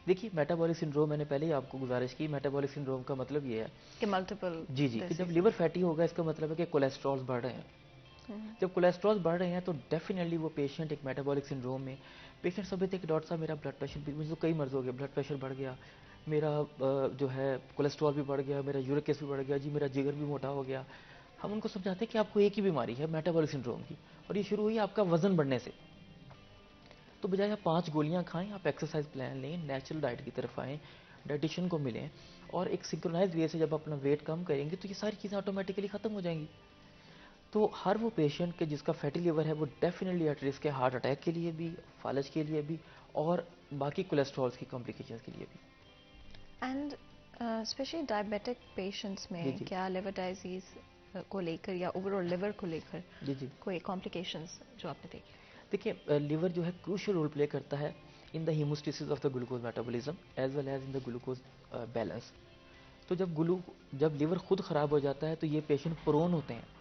دیکھیے میٹابولک سنڈروم میں نے پہلے ہی آپ کو گزارش کی, میٹابولک سنڈروم کا مطلب یہ ہے
کہ ملٹیپل
جی جی کہ جب لیور فیٹی ہوگا اس کا مطلب ہے کہ کولیسٹرول بڑھ رہے ہیں. جب کولیسٹرول بڑھ رہے ہیں تو ڈیفینیٹلی وہ پیشنٹ ایک میٹابولک سنڈروم میں پیشنٹ سب تھے کہ ڈاکٹر صاحب میرا بلڈ پریشر بھی, مجھے تو کئی مرض ہو گیا, بلڈ پریشر بڑھ گیا, میرا جو ہے کولیسٹرول بھی بڑھ گیا, میرا یورک ایسڈ بھی بڑھ گیا, جی میرا جگر بھی موٹا ہو گیا. ہم ان کو سمجھاتے ہیں کہ آپ کو ایک ہی بیماری ہے میٹابولک سنڈروم کی, اور یہ شروع ہوئی آپ کا وزن بڑھنے سے. تو بجائے آپ 5 گولیاں کھائیں, آپ ایکسرسائز پلان لیں, نیچرل ڈائٹ کی طرف آئیں, ڈائٹیشین کو ملیں, اور ایک سنکرونائز وے سے جب اپنا ویٹ کم کریں گے تو یہ ساری چیزیں آٹومیٹکلی ختم ہو جائیں گی. تو ہر وہ پیشنٹ کے جس کا فیٹی لیور ہے وہ ڈیفینیٹلی ایٹ رسک ہے ہارٹ اٹیک کے لیے بھی, فالج کے لیے بھی, اور باقی کولیسٹرولس کی کمپلیکیشنز کے لیے بھی.
اینڈ اسپیشلی ڈائبیٹک پیشنٹس میں
جی جی
کیا لیور ڈائزیز کو لے کر یا اوور آل لیور کو لے کر
جی جی
کوئی کمپلیکیشنز جو آپ نے دیکھی؟
دیکھیے لیور جو ہے کروشل رول پلے کرتا ہے in the homeostasis of the glucose metabolism as well as in the glucose balance. تو جب لیور خود خراب ہو جاتا ہے تو یہ پیشنٹ پرون ہوتے ہیں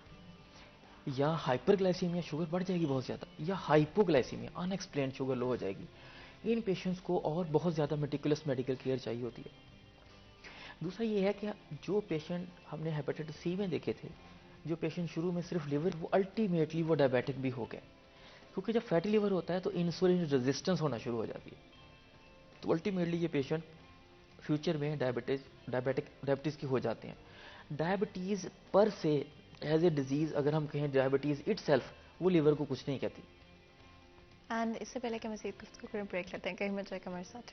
یا ہائپر گلائسیمیا, شوگر بڑھ جائے گی بہت زیادہ, یا ہائپو گلائسیمیا, ان ایکسپلینڈ شوگر لو ہو جائے گی. ان پیشنٹس کو اور بہت زیادہ میٹیکولس میڈیکل کیئر چاہیے ہوتی ہے. دوسرا یہ ہے کہ جو پیشنٹ ہم نے ہیپاٹائٹس سی میں دیکھے تھے, جو پیشنٹ شروع میں صرف لیور, وہ الٹیمیٹلی وہ ڈائبیٹک بھی ہو گئے, کیونکہ جب فیٹی لیور ہوتا ہے تو انسولین ریزسٹنس ہونا شروع ہو جاتی ہے. تو الٹیمیٹلی یہ پیشنٹ فیوچر میں ڈائبٹیز کی ہو جاتے ہیں. ڈائبٹیز پر سے ایز اے ڈیزیز اگر ہم کہیں ڈائبٹیز اٹ سیلف وہ لیور کو کچھ نہیں کہتی.
اینڈ اس سے پہلے کہ مزید گفتگو کریں بریک لیتے ہیں, کہیں مل جائے گا ہمارے ساتھ.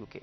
UK।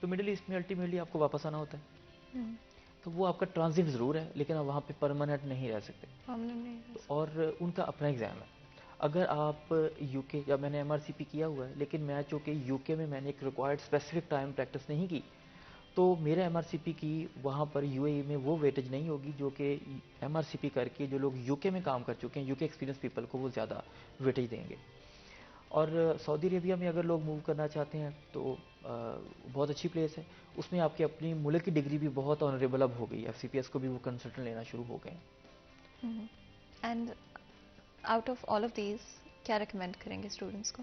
تو مڈل ایسٹ میں الٹیمیٹلی آپ کو واپس آنا ہوتا ہے. تو وہ آپ کا ٹرانزٹ ضرور ہے لیکن آپ وہاں پہ پرماننٹ نہیں رہ سکتے. اور ان کا اپنا ایگزام ہے. اگر آپ یو کے، یا میں نے ایم آر سی پی کیا ہوا ہے لیکن میں چونکہ یو کے میں نے ایک ریکوائرڈ اسپیسیفک ٹائم پریکٹس نہیں کی، تو میرا ایم آر سی پی کی وہاں پر یو اے ای میں وہ ویٹیج نہیں ہوگی جو کہ ایم آر سی پی کر کے جو لوگ یو کے میں کام کر چکے ہیں، یو کے ایکسپیرینس پیپل کو وہ زیادہ ویٹیج دیں گے. اور سعودی عربیہ میں اگر لوگ موو کرنا چاہتے ہیں تو بہت اچھی پلیس ہے. اس میں آپ کی اپنی ملک کی ڈگری بھی بہت آنریبل اب ہو گئی ہے. ایف سی پی ایس کو بھی وہ کنسلٹنٹ لینا شروع ہو گئے ہیں.
And out of all of these کیا ریکمینڈ کریں گے اسٹوڈنٹس کو؟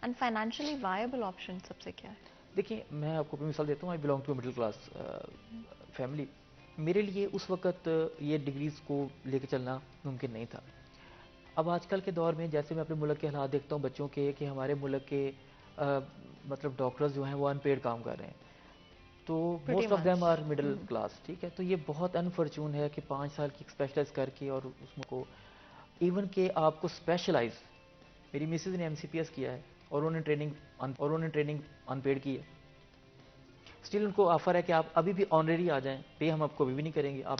اینڈ فائنینشلی وائبل آپشن سب سے کیا ہے؟
دیکھیں میں آپ کو بھی مثال دیتا ہوں. I belong to middle class family. میرے لیے اس وقت یہ ڈگریز کو لے کے چلنا ممکن نہیں تھا. اب آج کل کے دور میں جیسے میں اپنے ملک کے حالات دیکھتا ہوں بچوں کے، کہ ہمارے ملک کے مطلب ڈاکٹرز جو ہیں وہ ان پیڈ کام کر رہے ہیں. تو most of them are middle class. ٹھیک ہے، تو یہ بہت انفارچون ہے کہ 5 سال کی اسپیشلائز کر کے اور اس کو ایون کہ آپ کو اسپیشلائز، میری مسز نے ایم سی پی ایس کیا ہے اور انہوں نے ٹریننگ ان پیڈ کی ہے. اسٹل ان کو آفر ہے کہ آپ ابھی بھی آنریری آ جائیں، پے ہم آپ کو ابھی بھی نہیں کریں گے. آپ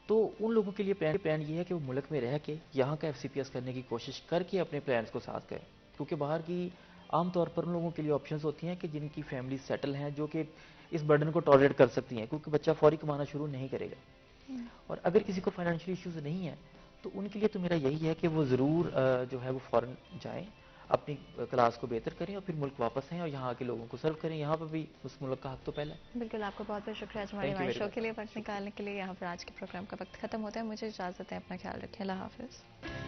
تو ان لوگوں کے لیے پلان یہ ہے کہ وہ ملک میں رہ کے یہاں کا ایف سی پی ایس کرنے کی کوشش کر کے اپنے پلانس کو ساتھ کریں. کیونکہ باہر کی عام طور پر ان لوگوں کے لیے آپشنز ہوتی ہیں کہ جن کی فیملی سیٹل ہیں، جو کہ اس برڈن کو ٹالریٹ کر سکتی ہیں، کیونکہ بچہ فوری کمانا شروع نہیں کرے گا. اور اگر کسی کو فائنینشیل ایشوز نہیں ہیں تو ان کے لیے تو میرا یہی ہے کہ وہ ضرور جو ہے وہ فورن جائیں، اپنی کلاس کو بہتر کریں اور پھر ملک واپس آئیں اور یہاں کے لوگوں کو سرو کریں. یہاں پہ بھی اس ملک کا حق تو پہلا ہے.
بالکل. آپ کا بہت بہت شکریہ آج ہمارے لائیو شو کے لیے وقت نکالنے کے لیے. یہاں پر آج کے پروگرام کا وقت ختم ہوتا ہے. مجھے اجازت ہے. اپنا خیال رکھیں. اللہ حافظ.